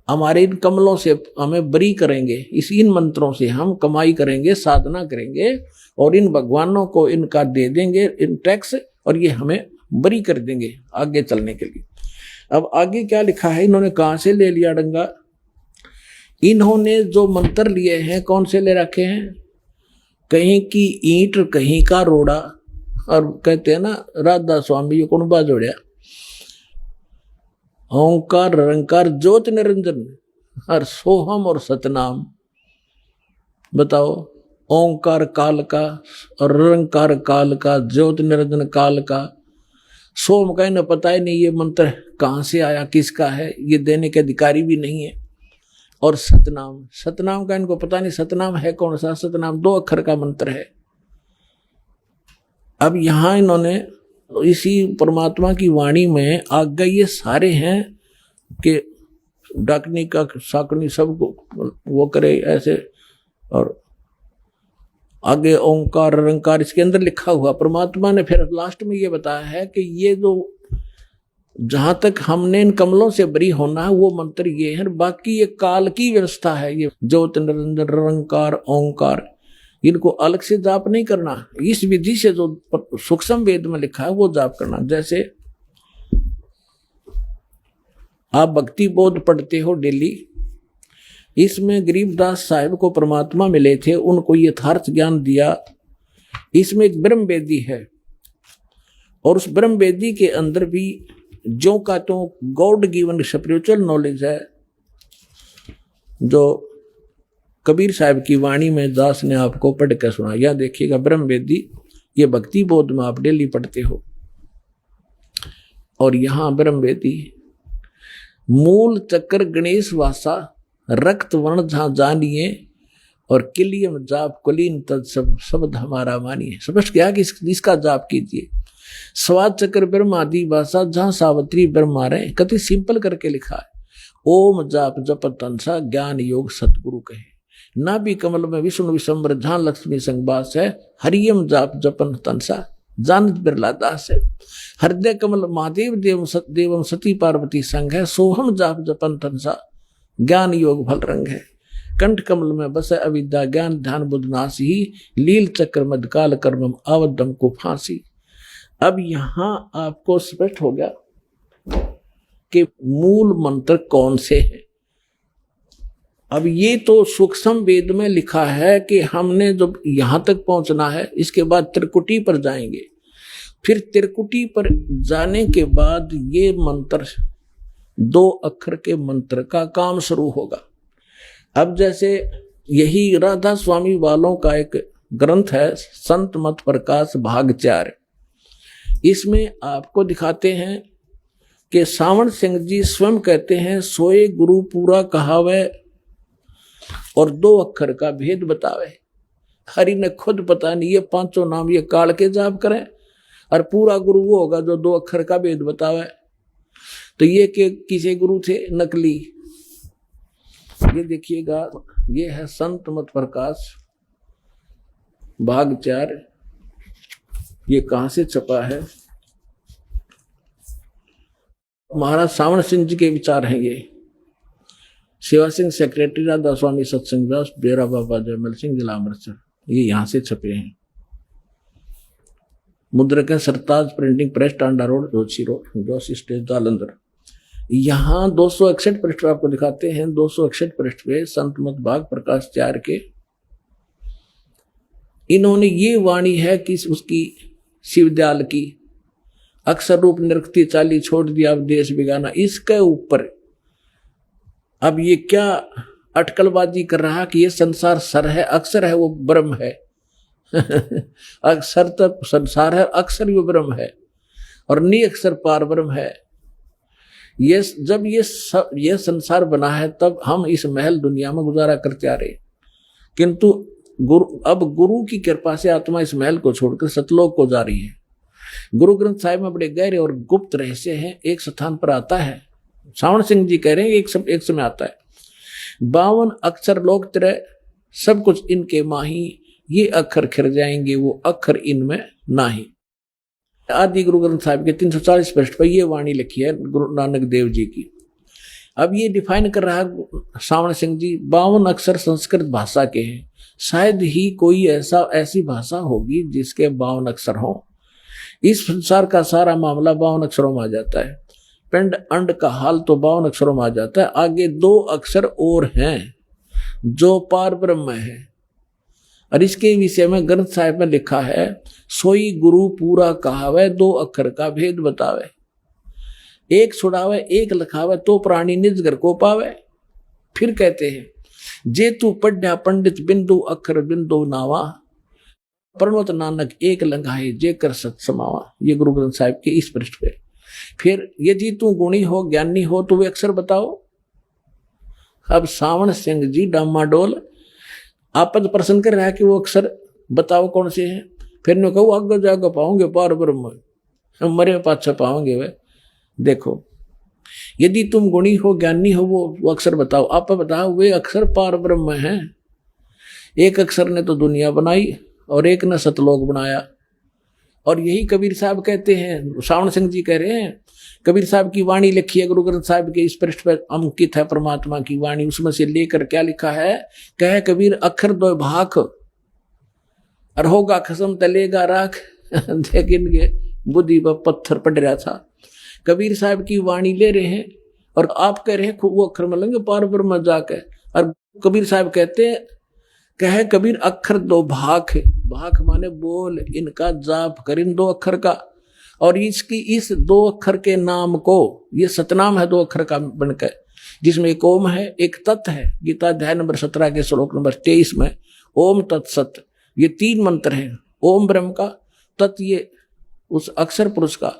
हमारे इन कमलों से हमें बरी करेंगे, इन मंत्रों से हम कमाई करेंगे, साधना करेंगे और इन भगवानों को इनका दे देंगे इन टैक्स, और ये हमें बरी कर देंगे आगे चलने के लिए। अब आगे क्या लिखा है, इन्होंने कहां से ले लिया डंगा, इन्होंने जो मंत्र लिए हैं कौन से ले रखे हैं, कहीं की ईंट कहीं का रोड़ा, और कहते हैं ना राधा स्वामी ये कौन बाजोड़िया, ओंकार निरंकार ज्योत निरंजन, और सोहम और सतनाम। बताओ, ओंकार काल का और निरंकार काल का, ज्योत निरंजन काल का, सोम का इन्हें पता ही नहीं ये मंत्र कहाँ से आया, किसका है, ये देने के अधिकारी भी नहीं है। और सतनाम, सतनाम का इनको पता नहीं, सतनाम है कौन सा, सतनाम 2 अक्षर का मंत्र है। अब यहां इन्होंने इसी परमात्मा की वाणी में आगे ये सारे हैं कि डाकनी का साकनी सब वो करे ऐसे, और आगे ओंकार निरंकार इसके अंदर लिखा हुआ परमात्मा ने फिर लास्ट में ये बताया है कि ये जो जहां तक हमने इन कमलों से बरी होना है वो मंत्र ये है, बाकी ये काल की व्यवस्था है, ये ज्योत निरंजन निरंकार ओंकार, इनको अलग से जाप नहीं करना, इस विधि से जो सूक्ष्म वेद में लिखा है वो जाप करना। जैसे आप भक्ति बोध पढ़ते हो डेली, इसमें गरीबदास साहिब को परमात्मा मिले थे, उनको यथार्थ ज्ञान दिया। इसमें एक ब्रह्म वेदी है और उस ब्रह्म वेदी के अंदर भी जो का तो गॉड गिवन स्पिरिचुअल नॉलेज है, जो कबीर साहब की वाणी में दास ने आपको पढ़ कर सुना। यह देखिएगा ब्रह्म वेदी, ये भक्ति बोध में आप डेली पढ़ते हो, और यहां ब्रह्म वेदी मूल चक्र गणेश वासा, रक्त वर्ण जहां जानिए, और किलियम जाप कुलीन तद सब शब्द हमारा मानिए। समझ गया कि इसका जाप कीजिए। स्वाद चक्र ब्रह्म आदि भाषा जहां सावित्री ब्रह्मा रहे, कति सिंपल करके लिखा है, ओम जाप जप तंसा, ज्ञान योग सतगुरु कहे। नाभि कमल में विष्णु विशंबर जहां लक्ष्मी संगवास है, हरियम जाप जपन तंसा, जानत बिरला दास है। हृदय कमल महादेव देवम सती पार्वती संग है, सोहम जाप जपन तंसा, ज्ञान योग फल रंग है। कंठ कमल में बस अविद्या ज्ञान ध्यान बुद्ध नासी, लील चक्र मदकाल कर्मम आवदम को फांसी। अब यहां आपको स्पष्ट हो गया कि मूल मंत्र कौन से हैं। अब ये तो सूक्ष्म वेद में लिखा है कि हमने जब यहां तक पहुंचना है, इसके बाद त्रिकुटी पर जाएंगे। फिर त्रिकुटी पर जाने के बाद ये मंत्र 2 अक्षर के मंत्र का काम शुरू होगा। अब जैसे यही राधा स्वामी वालों का एक ग्रंथ है संत मत प्रकाश भाग 4, इसमें आपको दिखाते हैं कि सावण सिंह जी स्वयं कहते हैं, सोए गुरु पूरा कहावे और 2 अक्षर का भेद बतावे। हरि ने खुद पता नहीं ये पांचों नाम ये काल के जाप करें, और पूरा गुरु वो होगा जो 2 अक्षर का भेद बतावे। तो ये के किसे गुरु थे? नकली। ये देखिएगा, ये है संत मत प्रकाश भाग 4। ये कहां से छपा है? महाराज सावण सिंह जी के विचार हैं ये। सेवा सिंह सेक्रेटरी, राधा स्वामी सत्संग दास, डेरा बाबा जयमल सिंह, जिला अमृतसर। ये यहां से छपे हैं। मुद्रक है Sartaj printing press, Tanda road, Joshi stage, Jalandhar. यहाँ 261 पृष्ठ आपको दिखाते हैं। 261 पृष्ठ पे संत मत भाग प्रकाश 4 के इन्होंने ये वाणी है कि उसकी शिवदयाल की अक्षर रूप निरक्ति चाली छोड़ दिया, अब देश बिगाना। इसके ऊपर अब ये क्या अटकलबाजी कर रहा कि ये संसार सर है, अक्षर है, वो ब्रह्म है। अक्षर तब संसार है, अक्षर वो ब्रह्म है, और नी अक्षर पार ब्रह्म है। ये जब ये संसार बना है तब हम इस महल दुनिया में गुजारा करते आ रहे, किंतु अब गुरु की कृपा से आत्मा इस महल को छोड़कर सतलोक को जा रही है। गुरु ग्रंथ साहिब में बड़े गहरे और गुप्त रहस्य हैं। एक स्थान पर आता है, सावण सिंह जी कह रहे हैं एक समय आता है, 52 अक्षर लोक त्रय सब कुछ इनके माही, ये अक्षर खिर जाएंगे, वो अक्षर इनमें नाही। आदि गुरु ग्रंथ साहिब के 340 पृष्ठ पर ये वाणी लिखी है गुरु नानक देव जी की। अब ये डिफाइन कर रहा है सावण सिंह जी, 52 अक्षर संस्कृत भाषा के हैं। शायद ही कोई ऐसी भाषा होगी जिसके 52 अक्षर हों। इस संसार का सारा मामला 52 अक्षरों में आ जाता है। पिंड अंड का हाल तो 52 अक्षरों में आ जाता है। आगे 2 अक्षर और हैं जो पार ब्रह्म है, और इसके विषय में ग्रंथ साहिब में लिखा है, सोई गुरु पूरा कहावे, 2 अक्षर का भेद बतावे। एक छुड़ावे एक लिखावे, तो प्राणी निज घर को पावे। फिर कहते हैं, जे तू पढ़ा पंडित बिंदु अक्षर बिंदु नावा, प्रणवत नानक एक लंघाए जे कर सत समावा। ये गुरु ग्रंथ साहिब के इस पृष्ठ पे। फिर यदि तू गुणी हो ज्ञानी हो तो वे अक्षर बताओ। अब सावण सिंह जी डामाडोल आपद प्रश्न कर रहा है कि वो अक्षर बताओ कौन से हैं। फिर ने कहो आगे जाकर पाओगे पार ब्रह्म, मरे पाछा पाओगे वे। देखो, यदि तुम गुणी हो ज्ञानी हो वो अक्षर बताओ। आप बताओ, वे अक्षर पार ब्रह्म हैं। एक अक्षर ने तो दुनिया बनाई और एक ने सतलोक बनाया। और यही कबीर साहब कहते हैं, सावण सिंह जी कह रहे हैं, कबीर साहब की वाणी लिखी है गुरु ग्रंथ साहिब के इस पृष्ठ पर अंकित है परमात्मा की वाणी। उसमें से लेकर क्या लिखा है, कहे कबीर अक्षर 2 भाख, और होगा खसम तलेगा राख। लेकिन ये बुद्धि पर पत्थर पड़ रहा था। कबीर साहब की वाणी ले रहे हैं और आप कह रहे हैं वो अक्षर मिलेंगे पार ब्रह्म जाके। और कबीर साहब कहते हैं, कहे कबीर अक्षर 2 भाख, भाख माने बोल, इनका जाप कर इन 2 अक्षर का। और इसकी इस 2 अक्षर के नाम को, ये सतनाम है 2 अक्षर का बनकर, जिसमें एक ओम है एक तत् है। गीता अध्याय नंबर 17 के श्लोक नंबर 23 में ओम तत्सत, ये 3 मंत्र हैं। ओम ब्रह्म का, तत् ये उस अक्षर पुरुष का,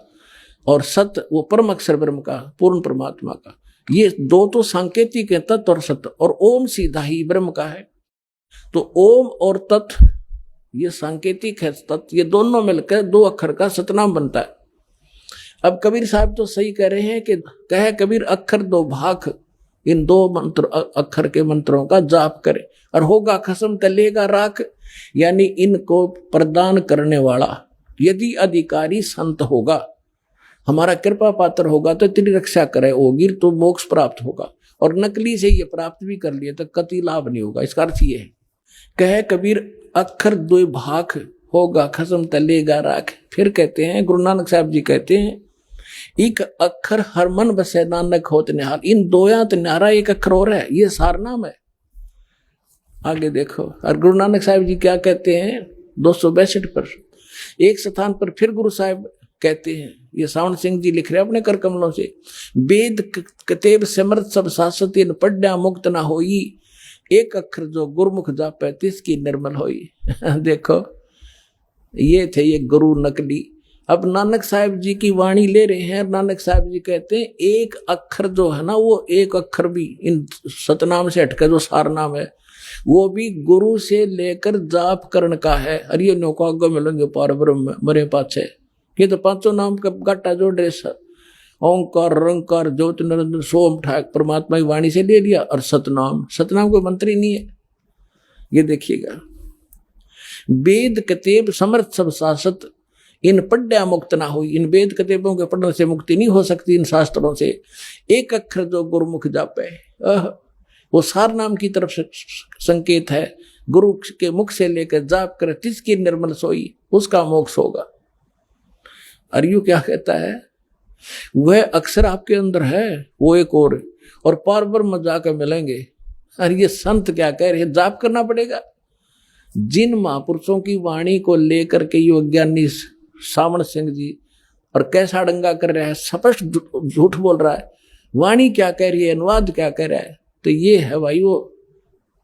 और सत वो परम अक्षर ब्रह्म का, पूर्ण परमात्मा का। ये 2 तो सांकेतिक है, तत् और सत, और ओम सीधा ही ब्रह्म का है। तो ओम और तत् ये सांकेतिक है, तत् ये दोनों मिलकर 2 अक्षर का सतनाम बनता है। अब कबीर साहब तो सही कह रहे हैं कि कहे कबीर अक्षर 2 भाख, इन 2 मंत्र अक्षर के मंत्रों का जाप करे, और होगा खसम तलेगा राख, यानी इनको प्रदान करने वाला यदि अधिकारी संत होगा, हमारा कृपा पात्र होगा तो तेरी रक्षा करे होगी तो मोक्ष प्राप्त होगा। और नकली से ये प्राप्त भी कर लिए तो कति लाभ नहीं होगा। इसका अर्थ ये है, कहे कबीर अक्षर 2 भाख, होगा खसम तलेगा राख। फिर कहते हैं गुरु नानक साहब जी कहते हैं, एक अक्षर हर मन बसे नानक होत निहाल। इन 2 न्यारा एक अक्षर और है, ये सार नाम है। आगे देखो, और गुरु नानक साहब जी क्या कहते हैं 262 पर एक स्थान पर फिर गुरु साहब कहते हैं, ये सावण सिंह जी लिख रहे हैं अपने कर कमलों से, वेद कतेब समर्थ सब शाश्वत इन पढ़ा मुक्त ना होई, एक अक्षर जो गुरुमुख जापै तिसकी निर्मल होई। देखो, ये थे ये गुरु नकली। अब नानक साहब जी की वाणी ले रहे हैं। नानक साहब जी कहते हैं एक अक्षर जो है ना, वो एक अक्षर भी इन सतनाम से हटकर जो सार नाम है, वो भी गुरु से लेकर जाप करण का है। अरे नौका आगे मिलेंगे पार ब्रह्म मरे पाछे, ये तो पांचों नाम का गाटा जोड़ रहे सर। ओंकार रंकार ज्योति निरंजन सोम ठाक परमात्मा की वाणी से ले लिया। और सतनाम, सतनाम कोई मंत्र ही नहीं है। ये देखिएगा, वेद कतेब समर्थ सब शासत, इन पढ़या मुक्त ना हुई। इन वेद कतेबों के पढ़ने से मुक्ति नहीं हो सकती। इन शास्त्रों से एक अक्षर जो गुरुमुख जापे, वो सार नाम की तरफ से संकेत है। गुरु के मुख से लेकर जाप कर तिसकी निर्मल सोई, उसका मोक्ष होगा। अरियु क्या कहता है, वह अक्षर आपके अंदर है, वो एक और पार ब्रह्म जाकर मिलेंगे। अरे ये संत क्या कह रहे हैं, जाप करना पड़ेगा। जिन महापुरुषों की वाणी को लेकर के यो ज्ञानी सावण सिंह जी और कैसा डंगा कर रहा है, स्पष्ट झूठ बोल रहा है। वाणी क्या कह रही है, अनुवाद क्या कह रहा है, तो ये है भाई वो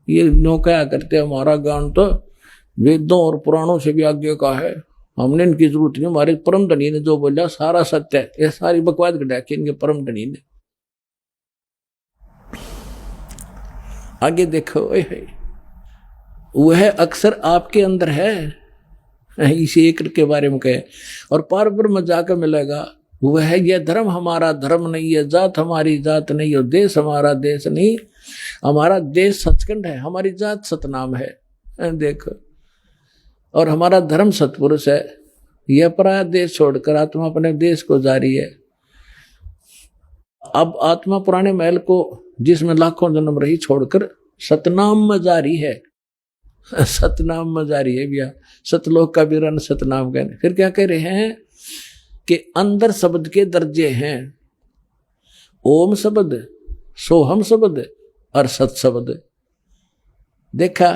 ये नौका करते हैं। हमारा ज्ञान तो वेदों और पुराणों से भी आगे का है, हमने इनकी जरूरत नहीं। हमारे परम धनी ने जो बोला सारा सत्य है। ये सारी बकवास घटा के इनके परम धनी ने। आगे देखो, वह अक्सर आपके अंदर है, इसी एक के बारे में कहे। और पार ब्रह्म जाकर मिलेगा। वह है, यह धर्म हमारा धर्म नहीं है, जात हमारी जात नहीं है, देश हमारा देश नहीं। हमारा देश सचखंड है, हमारी जात सतनाम है। देखो, और हमारा धर्म सतपुरुष है। यह पराया देश छोड़कर आत्मा अपने देश को जा रही है। अब आत्मा पुराने महल को जिसमें लाखों जन्म रही छोड़कर सतनाम में जा रही है। सतनाम में जा रही है भैया। सतलोक का भी रन सतनाम कहने। फिर क्या कह रहे हैं कि अंदर शब्द के दर्जे हैं। ओम शब्द, सोहम शब्द और सत शब्द। देखा,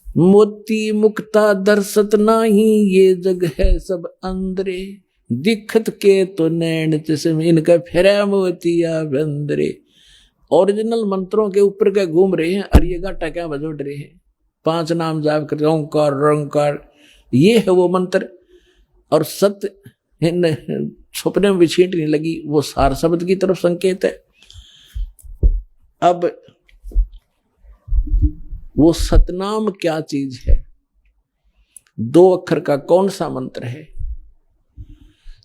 मोती मुक्ता दर्शत नाही, ये जग है सब अंदरे। दिखत के तो नैन चश्म, इनका फेरा मोतिया बंदरे। ओरिजिनल मंत्रों के ऊपर के घूम रहे हैं और ये गाटा क्या बजोड़ रहे हैं। 5 नाम जाप कर ओंकार रंकार, ये है वो मंत्र। और सत्य छुपने में भी छींट नहीं लगी, वो सार शब्द की तरफ संकेत है। अब वो सतनाम क्या चीज है, 2 अक्षर का कौन सा मंत्र है।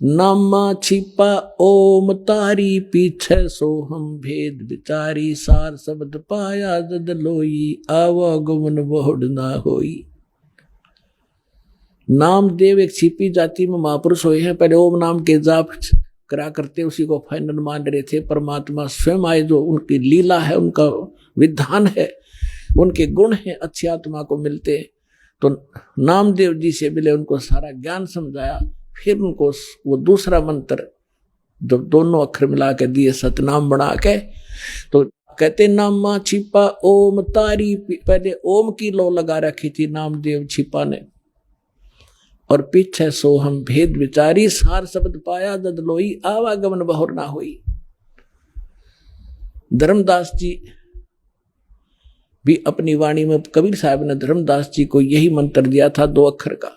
नामा छिपा ओम तारी, पीछे सोहम भेद विचारी। सार शब्द पाया जद लोई, आवागमन बहुड़ ना होई। नामदेव एक छिपी जाति में महापुरुष हुए हैं। पहले ओम नाम के जाप करा करते, उसी को फाइनल मान रहे थे। परमात्मा स्वयं आए, जो उनकी लीला है, उनका विधान है, उनके गुण हैं, अच्छी आत्मा को मिलते। तो नामदेव जी से मिले, उनको सारा ज्ञान समझाया। फिर उनको वो दूसरा मंत्र जो दोनों अक्षर मिला के दिए, सतनाम बना के, तो कहते नामा छिपा ओम तारी। पहले ओम की लो लगा रखी थी नामदेव छिपा ने, और पीछे सोहम भेद विचारी। सार शब्द पाया जद लोई, आवागमन बहुर ना हुई। धर्मदास जी भी अपनी वाणी में, कबीर साहब ने धर्मदास जी को यही मंत्र दिया था 2 अक्षर का।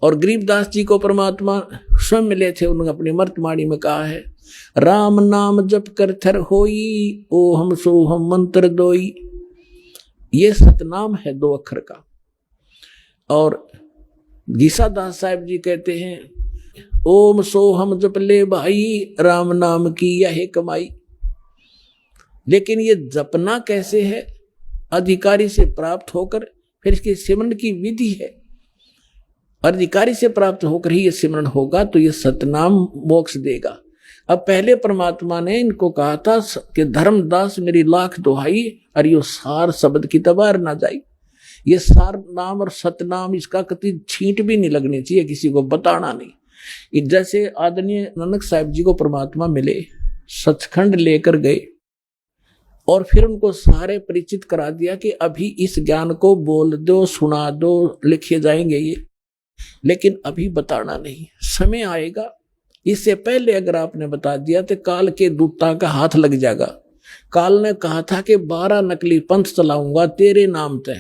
और गरीबदास जी को परमात्मा स्वयं मिले थे, उन्होंने अपनी मर्तवाणी में कहा है, राम नाम जप कर थर होई, ओ हम सो हम मंत्र दोई। ये सतनाम है 2 अक्षर का। और गीसादास साहब जी कहते हैं, ओम सो हम जप ले भाई, राम नाम की यह कमाई। लेकिन ये जपना कैसे है, अधिकारी से प्राप्त होकर, फिर इसके सिमरन की विधि है। अधिकारी से प्राप्त होकर ही ये सिमरन होगा, तो ये सतनाम मोक्ष देगा। अब पहले परमात्मा ने इनको कहा था कि धर्मदास मेरी लाख दुहाई, और यो सार शब्द की तबार ना जाई। ये सार नाम और सतनाम, इसका कति छींट भी नहीं लगनी चाहिए, किसी को बताना नहीं। जैसे आदरणीय नानक साहब जी को परमात्मा मिले, सचखंड लेकर गए, और फिर उनको सारे परिचित करा दिया कि अभी इस ज्ञान को बोल दो, सुना दो, लिखे जाएंगे ये, लेकिन अभी बताना नहीं, समय आएगा। इससे पहले अगर आपने बता दिया तो काल के दूता का हाथ लग जाएगा। काल ने कहा था कि 12 नकली पंथ चलाऊंगा तेरे नाम ते,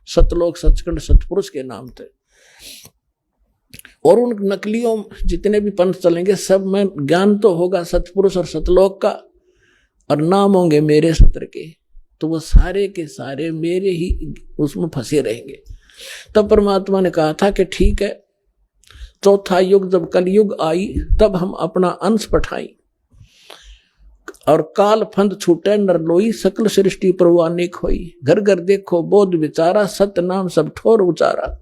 सतलोक सचखंड सतपुरुष के नाम ते। और उन नकलियों जितने भी पंथ चलेंगे, सब में ज्ञान तो होगा सतपुरुष और सतलोक का, और नाम होंगे मेरे सत्र के। तो वो सारे के सारे मेरे ही उसमें फंसे रहेंगे। तब परमात्मा ने कहा था कि ठीक है, चौथा युग जब कलयुग आई तब हम अपना अंश पठाई और काल फंद छूटे नरलोई सकल सृष्टि प्रवानी खोई। घर घर देखो बोध विचारा सत्य नाम सब ठोर उचारा।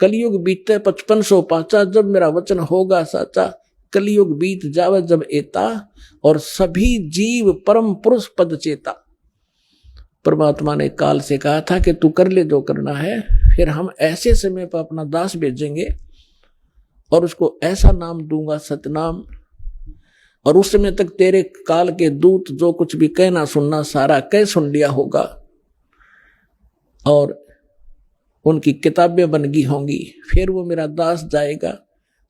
कलयुग बीते 5500 पाचा जब मेरा वचन होगा साचा। कलयुग बीत जावे जब एता और सभी जीव परम पुरुष पद चेता। परमात्मा ने काल से कहा था कि तू कर ले जो करना है, फिर हम ऐसे समय पर अपना दास भेजेंगे और उसको ऐसा नाम दूंगा सतनाम, और उस समय तक तेरे काल के दूत जो कुछ भी कहना सुनना सारा कह सुन लिया होगा और उनकी किताबें बन गई होंगी। फिर वो मेरा दास जाएगा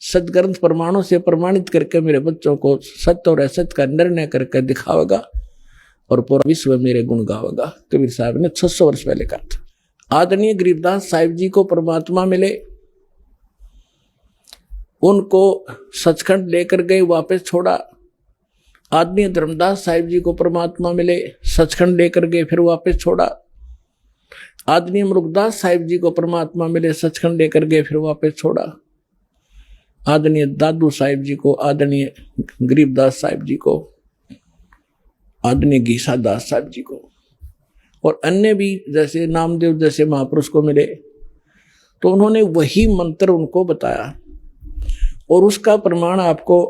सदग्रंथ प्रमाणों से प्रमाणित करके मेरे बच्चों को सत्य और असत्य का निर्णय करके दिखावेगा और पूरा विश्व मेरे गुण गावेगा। कबीर साहब ने 600 वर्ष पहले कहा था। आदरणीय गरीबदास साहिब जी को परमात्मा मिले, उनको सचखंड लेकर गए, वापस छोड़ा। आदरणीय धर्मदास साहिब जी को परमात्मा मिले, सचखंड लेकर गए, फिर वापस छोड़ा। आदरणीय मुरुगदास साहिब जी को परमात्मा मिले, सचखंड लेकर गए, फिर वापस छोड़ा। आदरणीय दादू साहिब जी को, आदरणीय गरीबदास साहिब जी को, आदरणीय गीसा दास साहब जी को और अन्य भी जैसे नामदेव जैसे महापुरुष को मिले, तो उन्होंने वही मंत्र उनको बताया और उसका प्रमाण आपको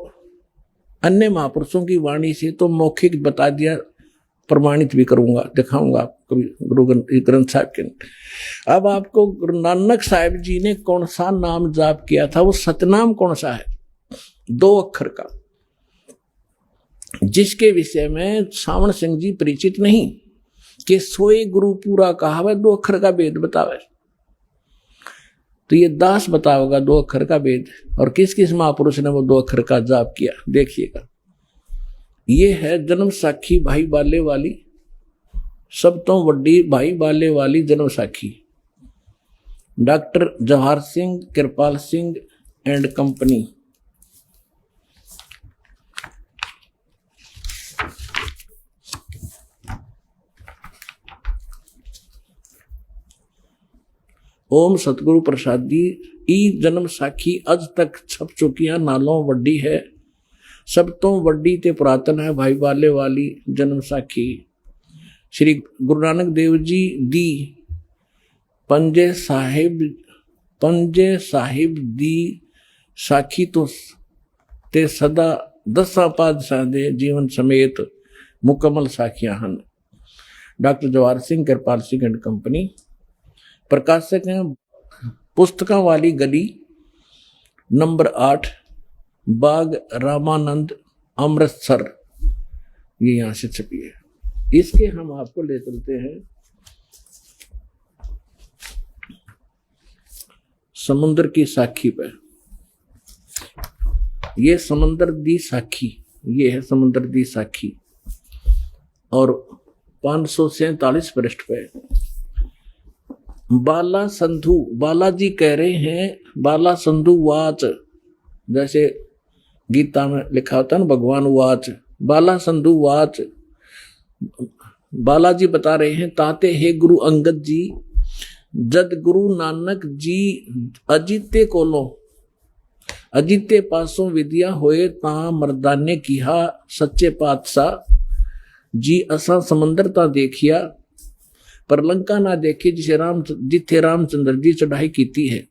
अन्य महापुरुषों की वाणी से तो मौखिक बता दिया, प्रमाणित भी करूंगा, दिखाऊंगा आपको गुरु ग्रंथ साहब के। अब आपको गुरु नानक साहिब जी ने कौन सा नाम जाप किया था, वो सतनाम कौन सा है, 2 अक्षर का, जिसके विषय में सावण सिंह जी परिचित नहीं कि सोए गुरु पूरा कहावे 2 अक्षर का वेद बतावे। तो ये दास बताओगा 2 अक्षर का वेद, और किस किस महापुरुष ने वो 2 अक्षर का जाप किया देखिएगा। ये है जन्म साखी भाई बाले वाली, सब तो वड्डी भाई बाले वाली Janam Sakhi, doctor Jawahar Singh Kripal Singh and company. ओम सतगुरु प्रसादी ई जन्म साखी अज तक छप चुकिया नालों वड्डी है, सब तो वड्डी ते पुरातन है भाई बाले वाली जन्म साखी। श्री गुरु नानक देव जी दी पंजे साहिब दी साखी तो ते सदा 10 पातशाह दे जीवन समेत मुकम्मल साखियां हन। Doctor Jawahar Singh Kripal Singh and company, प्रकाशक हैं पुस्तकों वाली गली नंबर 8 बाग रामानंद अमृतसर, ये यहां से छपी है। इसके हम आपको ले चलते हैं समुद्र की साखी पे। ये समुद्र दी साखी, ये है समुद्र दी साखी और 547 पृष्ठ पे बाला संधु, बालाजी कह रहे हैं बाला संधु वाच, जैसे गीता में लिखा होता है ना भगवान वाच, बाला संधु वाच। बालाजी बता रहे हैं ताते हे गुरु अंगद जी, जद गुरु नानक जी अजीते कोलो अजीते पासों विद्या होए ता मर्दाने किहा सच्चे पातशाह जी असा समंदर ता देखिया पर लंका ना देखी जिथे रामचंद्र जी चढ़ाई कीती है।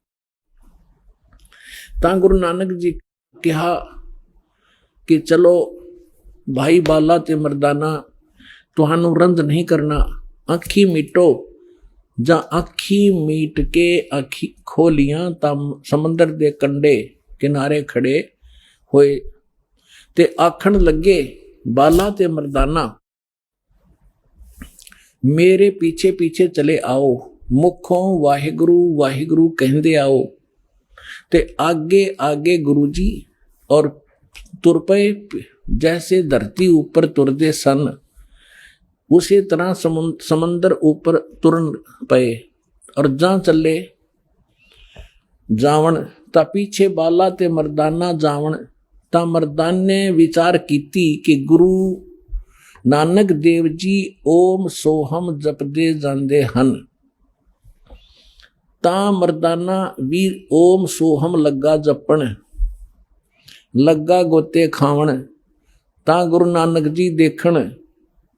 ता गुरु नानक जी कहा कि चलो भाई बाला ते मर्दाना तुहानू रंज नहीं करना, अखी मीटो, जा अखी मीट के अखी खोलियां ता समंदर दे कंडे किनारे खड़े होए ते आखण लगे बाला ते मर्दाना मेरे पीछे पीछे चले आओ, मुखों वाहिगुरु वाहिगुरु कहंदे आओ। ते आगे आगे गुरु जी और तुर पे जैसे धरती ऊपर तुरदे सन, उसी तरह समंदर ऊपर तुरन पे और जहां चले जावण ता पीछे बाला ते मर्दाना जावण ता मर्दान ने विचार कीती कि गुरु नानक देव जी ओम सोहम जपदे जांदे हन। ता मर्दाना वीर ओम सोहम लग्गा जपण, लग्गा गोते खावण। ता गुरु नानक जी देखण,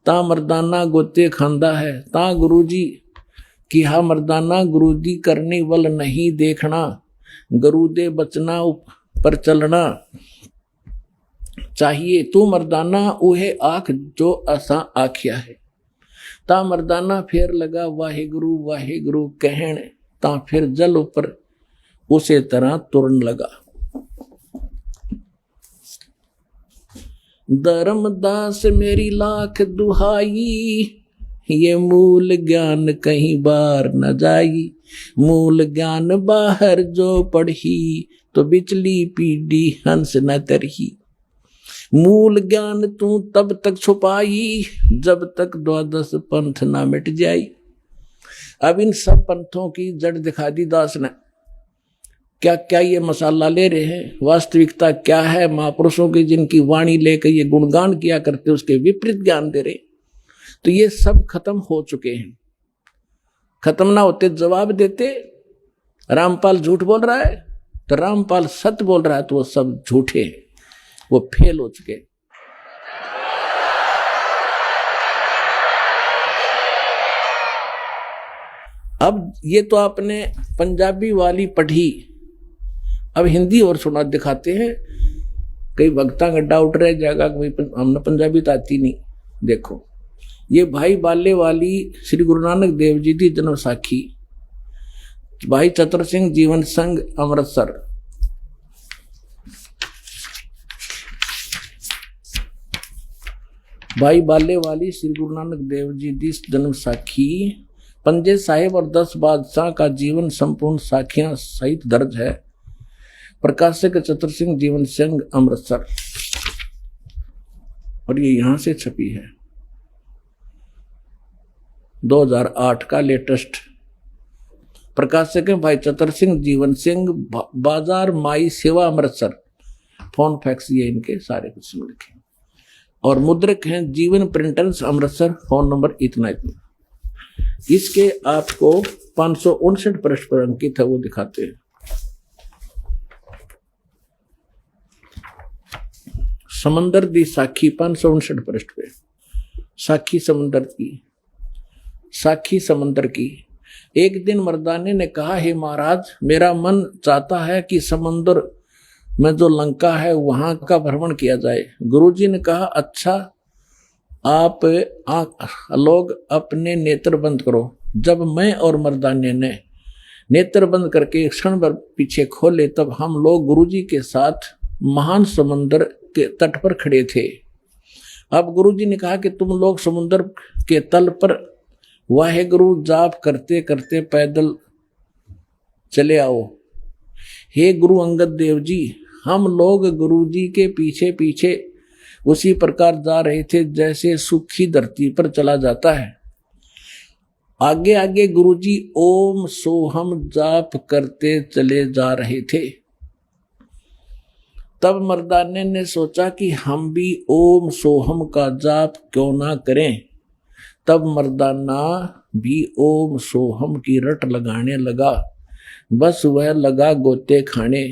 ता मर्दाना गोते खांदा है। ता गुरु जी किहा मर्दाना गुरु दी करनी वल नहीं देखना, गुरु दे बचना पर चलना चाहिए। तू मर्दाना उहे आख जो असा आख्या है। ता मर्दाना फिर लगा वाहिगुरु वाहिगुरु कहण, ता फिर जल ऊपर उसे तरह तुरन लगा। धर्मदास मेरी लाख दुहाई, ये मूल ज्ञान कहीं बार न जाई। मूल ज्ञान बाहर जो पढ़ी, तो बिचली पीढ़ी हंस न तरही। मूल ज्ञान तू तब तक छुपाई, जब तक द्वादश पंथ ना मिट जाई। अब इन सब पंथों की जड़ दिखा दी दास ने। क्या क्या ये मसाला ले रहे हैं, वास्तविकता क्या है महापुरुषों की जिनकी वाणी लेकर ये गुणगान किया करते, उसके विपरीत ज्ञान दे रहे। तो ये सब खत्म हो चुके हैं। खत्म ना होते जवाब देते रामपाल झूठ बोल रहा है, तो रामपाल सत्य बोल रहा है, तो वो सब झूठे हैं, वो फेल हो चुके। अब ये तो आपने पंजाबी वाली पढ़ी, अब हिंदी और सुना दिखाते हैं। कई भक्ता का डाउट रह जाएगा कि हमने पंजाबी तो आती नहीं। देखो ये भाई बाले वाली श्री गुरु नानक देव जी की जन्म साखी, भाई चतर सिंह जीवन संघ अमृतसर। भाई बाले वाली श्री गुरु नानक देव जी की जन्म साखी, पंजे साहिब और 10 बादशाह का जीवन संपूर्ण साखियां सहित दर्ज है। प्रकाशक चतर सिंह जीवन संघ अमृतसर, और ये यहां से छपी है 2008 का लेटेस्ट। प्रकाशक है भाई चतर सिंह जीवन सिंह, बाजार माई सेवा अमृतसर। फोन फैक्स ये इनके सारे कुछ लिखे, और मुद्रक हैं जीवन प्रिंटर्स अमृतसर। फोन नंबर इतना। इसके आपको 559 पृष्ठ पर अंकित है, वो दिखाते हैं। समंदर दी साखी 559 पृष्ठ पे। साखी समंदर की, साखी समंदर की। एक दिन मर्दाने ने कहा, हे महाराज, मेरा मन चाहता है कि समंदर में जो लंका है वहां का भ्रमण किया जाए। गुरुजी ने कहा, अच्छा, आप लोग अपने नेत्र बंद करो। जब मैं और मर्दाने ने नेत्र बंद करके क्षण भर पीछे खोले, तब हम लोग गुरुजी के साथ महान समुद्र के तट पर खड़े थे। अब गुरुजी ने कहा कि तुम लोग समुद्र के तल पर वाहेगुरु जाप करते करते पैदल चले आओ। हे गुरु अंगद देव जी, हम लोग गुरुजी के पीछे पीछे उसी प्रकार जा रहे थे जैसे सूखी धरती पर चला जाता है। आगे आगे गुरुजी ओम सोहम जाप करते चले जा रहे थे। तब मर्दाने ने सोचा कि हम भी ओम सोहम का जाप क्यों ना करें। तब मर्दाना भी ओम सोहम की रट लगाने लगा। बस वह लगा गोते खाने।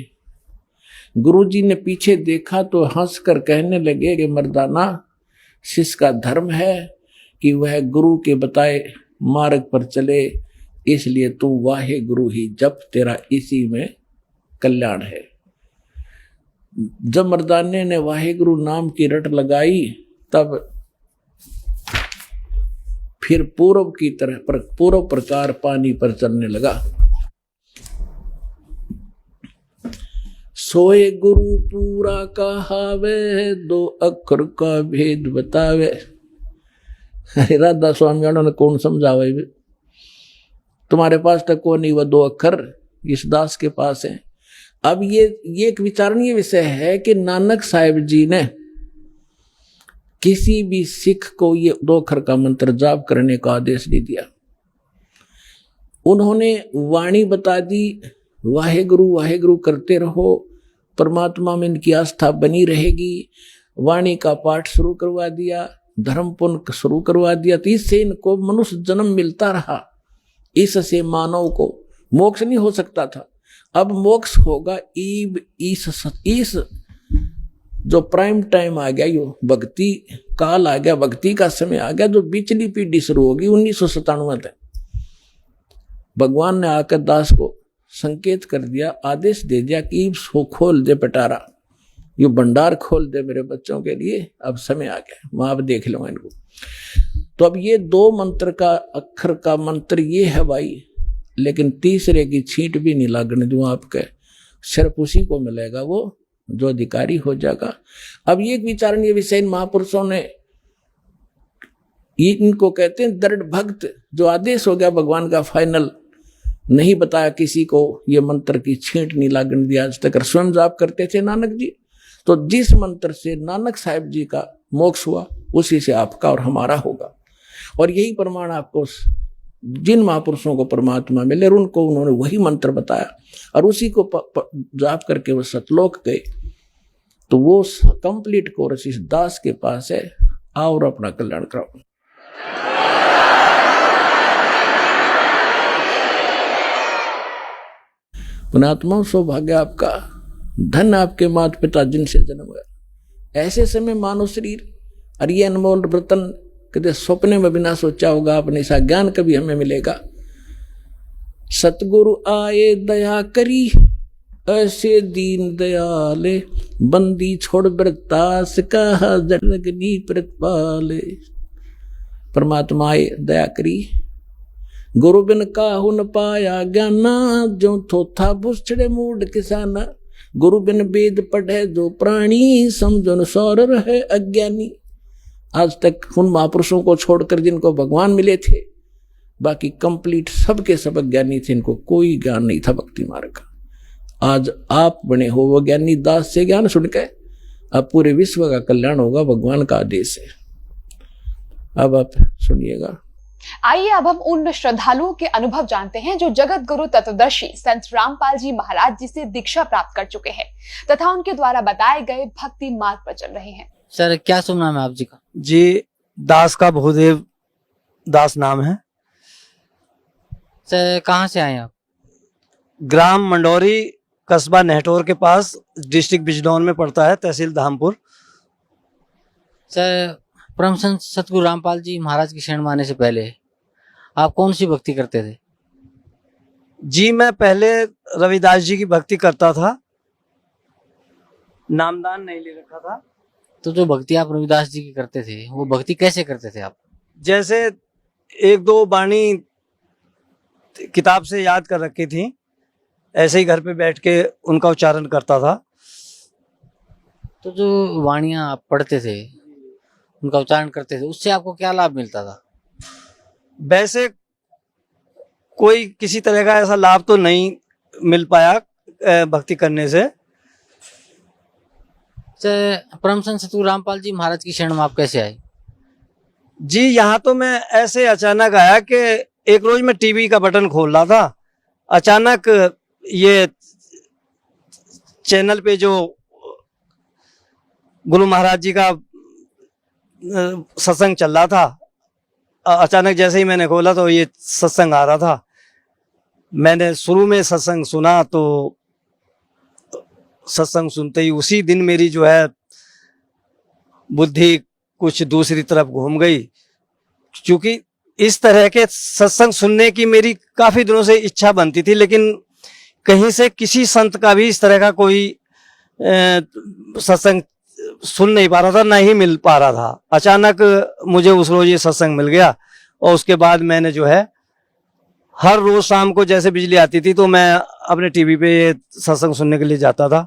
गुरुजी ने पीछे देखा तो हंसकर कहने लगे कि मर्दाना, शिष्य का धर्म है कि वह गुरु के बताए मार्ग पर चले, इसलिए तू वाहे गुरु ही जप, तेरा इसी में कल्याण है। जब मर्दाने ने वाहेगुरु नाम की रट लगाई, तब फिर पूर्व की तरह पूर्व प्रकार पानी पर चलने लगा। सोए गुरु पूरा कहावे, 2 अक्षर का भेद बतावे। राधा स्वामी वालों ने कौन समझावे, तुम्हारे पास तक कौन नहीं, वह 2 अक्षर इस दास के पास है। अब ये एक विचारणीय विषय है कि नानक साहिब जी ने किसी भी सिख को ये 2 अक्षर का मंत्र जाप करने का आदेश नहीं दिया। उन्होंने वाणी बता दी, वाहेगुरु वाहेगुरु करते रहो, परमात्मा में इनकी आस्था बनी रहेगी। वाणी का पाठ शुरू करवा दिया, धर्म पुण्य शुरू करवा दिया, तो इससे इनको मनुष्य जन्म मिलता रहा, इससे मानव को मोक्ष नहीं हो सकता था। अब मोक्ष होगा इस जो प्राइम टाइम आ गया, यो भक्ति काल आ गया, भक्ति का समय आ गया, जो पिछली पीढ़ी शुरू होगी 1997 तक। भगवान ने आकर दास को संकेत कर दिया, आदेश दे दिया कि इसको खोल दे पिटारा, ये भंडार खोल दे मेरे बच्चों के लिए, अब समय आ गया, वहां अब देख लो इनको। तो अब ये 2 मंत्र का अक्षर का मंत्र ये है भाई, लेकिन तीसरे की छींट भी नहीं लागने दूं आपके, सिर्फ उसी को मिलेगा वो जो अधिकारी हो जाएगा। अब ये विचारणीय विषय इन महापुरुषों ने, इनको कहते हैं दृढ़ भक्त, जो आदेश हो गया भगवान का फाइनल, नहीं बताया किसी को, ये मंत्र की छींट नहीं लागने दिया आज तक। स्वयं जाप करते थे नानक जी, तो जिस मंत्र से नानक साहिब जी का मोक्ष हुआ उसी से आपका और हमारा होगा। और यही प्रमाण आपको जिन महापुरुषों को परमात्मा मिले उनको उन्होंने वही मंत्र बताया और उसी को जाप करके वो सतलोक गए। तो वो कंप्लीट कोर्स इस दास के पास है, आओ और अपना कल्याण कराओ। पुण्यात्मा सौभाग्य आपका, धन आपके माता पिता जिनसे जन्म हुआ। ऐसे समय मानव शरीर और ये अनमोल रतन कभी सपने में भी ना सोचा होगा आपने, ऐसा ज्ञान कभी हमें मिलेगा। सतगुरु आए दया करी, ऐसे दीन दयाले, बंदी छोड़ वृतास कहा जगनी प्रतिपाले। परमात्मा आए दया करी, गुरु बिन काहू न पाया ज्ञाना, जो थोथा भुसड़े मूड किसाना। गुरु बिन वेद पढ़े जो प्राणी, समझो न सौर रहे अज्ञानी। आज तक उन महापुरुषों को छोड़कर जिनको भगवान मिले थे, बाकी कंप्लीट सबके सब अज्ञानी थे, इनको कोई ज्ञान नहीं था भक्ति मार्ग का। आज आप बने हो वो ज्ञानी, दास से ज्ञान सुन के अब पूरे विश्व का कल्याण होगा, भगवान का आदेश है। अब आप सुनिएगा। आइए अब हम उन श्रद्धालुओं के अनुभव जानते हैं जो जगत गुरु तत्वदर्शी संत रामपाल जी महाराज जी से दीक्षा प्राप्त कर चुके हैं तथा उनके द्वारा बताए गए भक्ति मार्ग पर चल रहे हैं। सर क्या शुभ नाम है आप जी का? जी दास का भूदेव दास नाम है। सर कहाँ से आए आप? ग्राम मंडौरी, कस्बा नेहटोर के पास, डिस्ट्रिक्ट बिजनौर में पड़ता है, तहसील धामपुर। सर परम संत सतगुरु रामपाल जी महाराज की शरण में आने से पहले आप कौन सी भक्ति करते थे? जी मैं पहले रविदास जी की भक्ति करता था, नामदान नहीं ले रखा था। तो जो भक्ति आप रविदास जी की करते थे वो भक्ति कैसे करते थे आप? जैसे 1-2 बाणी किताब से याद कर रखी थी, ऐसे ही घर पे बैठ के उनका उच्चारण करता था। तो जो वाणियां आप पढ़ते थे, उनका उच्चारण करते थे, उससे आपको क्या लाभ मिलता था? वैसे कोई किसी तरह का ऐसा लाभ तो नहीं मिल पाया भक्ति करने से। परम संत सतगुरु रामपाल जी महाराज की शरण में आप कैसे आए? जी यहाँ तो मैं ऐसे अचानक आया कि एक रोज मैं टीवी का बटन खोल रहा था, अचानक ये चैनल पे जो गुरु महाराज जी का सत्संग चल रहा था, अचानक जैसे ही मैंने खोला तो ये सत्संग आ रहा था। मैंने शुरू में सत्संग सुना, तो सत्संग सुनते ही उसी दिन मेरी जो है बुद्धि कुछ दूसरी तरफ घूम गई, क्योंकि इस तरह के सत्संग सुनने की मेरी काफी दिनों से इच्छा बनती थी, लेकिन कहीं से किसी संत का भी इस तरह का कोई सत्संग सुन नहीं पा रहा था, ना ही मिल पा रहा था। अचानक मुझे उस रोज ये सत्संग मिल गया और उसके बाद मैंने जो है हर रोज शाम को जैसे बिजली आती थी तो मैं अपने टीवी पे ये सत्संग सुनने के लिए जाता था।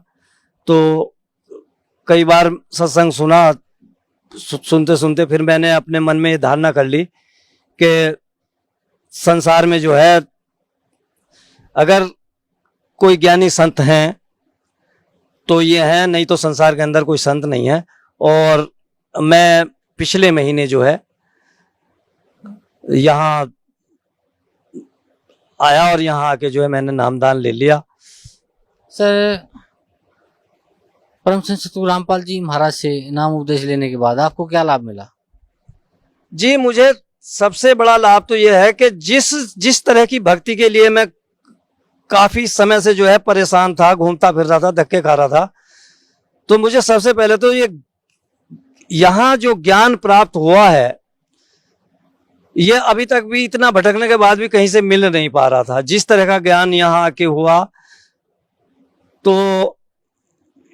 तो कई बार सत्संग सुना, सुनते सुनते फिर मैंने अपने मन में ये धारणा कर ली कि संसार में जो है अगर कोई ज्ञानी संत हैं तो ये है, नहीं तो संसार के अंदर कोई संत नहीं है। और मैं पिछले महीने जो है यहाँ आया और यहाँ आके जो है मैंने नामदान ले लिया। सर परम संत सतगुरु रामपाल जी महाराज से नाम उपदेश लेने के बाद आपको क्या लाभ मिला? जी मुझे सबसे बड़ा लाभ तो यह है कि जिस तरह की भक्ति के लिए मैं काफी समय से जो है परेशान था, घूमता फिर रहा था, धक्के खा रहा था, तो मुझे सबसे पहले तो ये यहाँ जो ज्ञान प्राप्त हुआ है, ये अभी तक भी इतना भटकने के बाद भी कहीं से मिल नहीं पा रहा था। जिस तरह का ज्ञान यहाँ आके हुआ, तो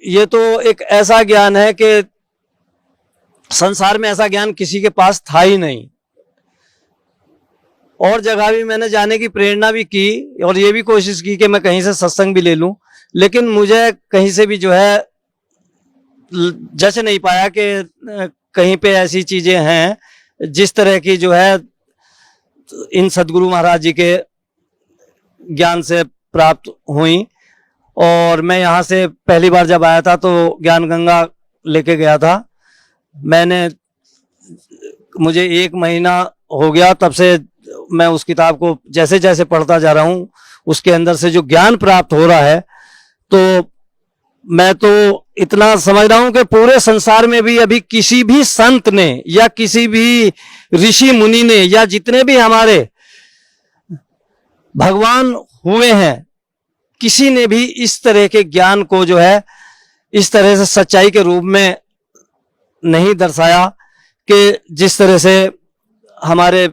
ये तो एक ऐसा ज्ञान है कि संसार में ऐसा ज्ञान किसी के पास था ही नहीं। और जगह भी मैंने जाने की प्रेरणा भी की और ये भी कोशिश की कि मैं कहीं से सत्संग भी ले लूं, लेकिन मुझे कहीं से भी जो है जच नहीं पाया कि कहीं पे ऐसी चीजें हैं जिस तरह की जो है इन सदगुरु महाराज जी के ज्ञान से प्राप्त हुई। और मैं यहाँ से पहली बार जब आया था तो ज्ञान गंगा लेके गया था। मुझे 1 महीना हो गया, तब से मैं उस किताब को जैसे जैसे पढ़ता जा रहा हूँ, उसके अंदर से जो ज्ञान प्राप्त हो रहा है, तो मैं तो इतना समझ रहा हूं कि पूरे संसार में भी अभी किसी भी संत ने या किसी भी ऋषि मुनि ने या जितने भी हमारे भगवान हुए हैं, किसी ने भी इस तरह के ज्ञान को जो है इस तरह से सच्चाई के रूप में नहीं दर्शाया कि जिस तरह से हमारे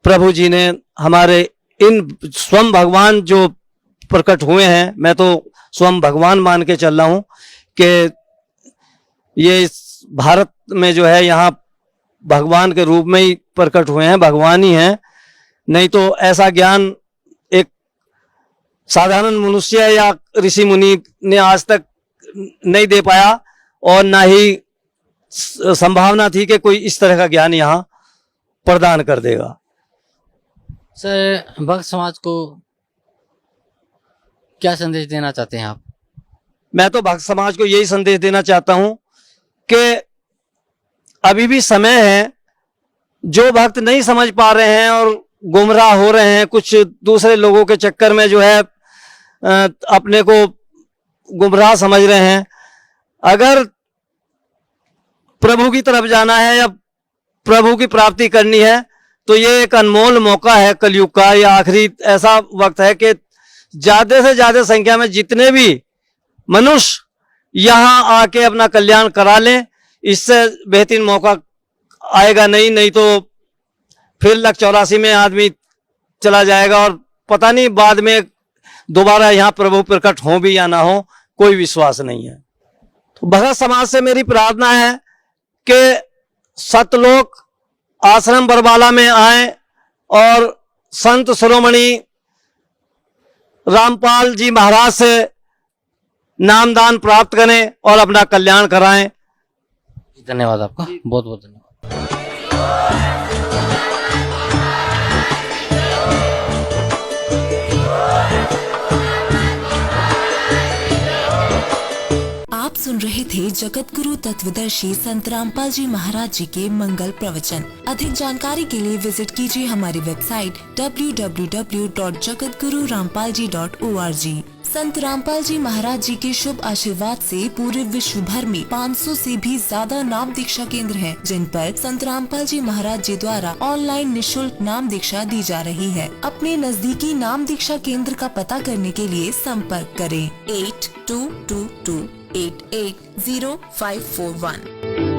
प्रभु जी ने, हमारे इन स्वयं भगवान जो प्रकट हुए हैं, मैं तो स्वयं भगवान मान के चल रहा हूं कि ये इस भारत में जो है यहाँ भगवान के रूप में ही प्रकट हुए हैं, भगवान ही हैं। नहीं तो ऐसा ज्ञान एक साधारण मनुष्य या ऋषि मुनि ने आज तक नहीं दे पाया और ना ही संभावना थी कि कोई इस तरह का ज्ञान यहाँ प्रदान कर देगा। सर, भक्त समाज को क्या संदेश देना चाहते हैं आप? मैं तो भक्त समाज को यही संदेश देना चाहता हूं कि अभी भी समय है। जो भक्त नहीं समझ पा रहे हैं और गुमराह हो रहे हैं, कुछ दूसरे लोगों के चक्कर में जो है अपने को गुमराह समझ रहे हैं, अगर प्रभु की तरफ जाना है या प्रभु की प्राप्ति करनी है तो ये एक अनमोल मौका है कलयुग का। या आखिरी ऐसा वक्त है कि ज्यादा से ज्यादा संख्या में जितने भी मनुष्य यहाँ आके अपना कल्याण करा लें, इससे बेहतरीन मौका आएगा नहीं तो फिर 184 में आदमी चला जाएगा और पता नहीं बाद में दोबारा यहाँ प्रभु प्रकट हो भी या ना हो, कोई विश्वास नहीं है। तो भगत समाज से मेरी प्रार्थना है कि सतलोक आश्रम बरबाला में आए और संत शिरोमणि रामपाल जी महाराज से नामदान प्राप्त करें और अपना कल्याण कराएं। धन्यवाद आपका, बहुत बहुत धन्यवाद। आप सुन रहे थे जगत गुरु तत्वदर्शी संत रामपाल जी महाराज जी के मंगल प्रवचन। अधिक जानकारी के लिए विजिट कीजिए हमारी वेबसाइट www.jagatgururampalji.org। संत रामपाल जी महाराज जी के शुभ आशीर्वाद से पूरे विश्व भर में 500 से भी ज्यादा नाम दीक्षा केंद्र हैं, जिन पर संत रामपाल जी महाराज जी द्वारा ऑनलाइन निशुल्क नाम दीक्षा दी जा रही है। अपने नजदीकी नाम दीक्षा केंद्र का पता करने के लिए संपर्क करें 8222880541।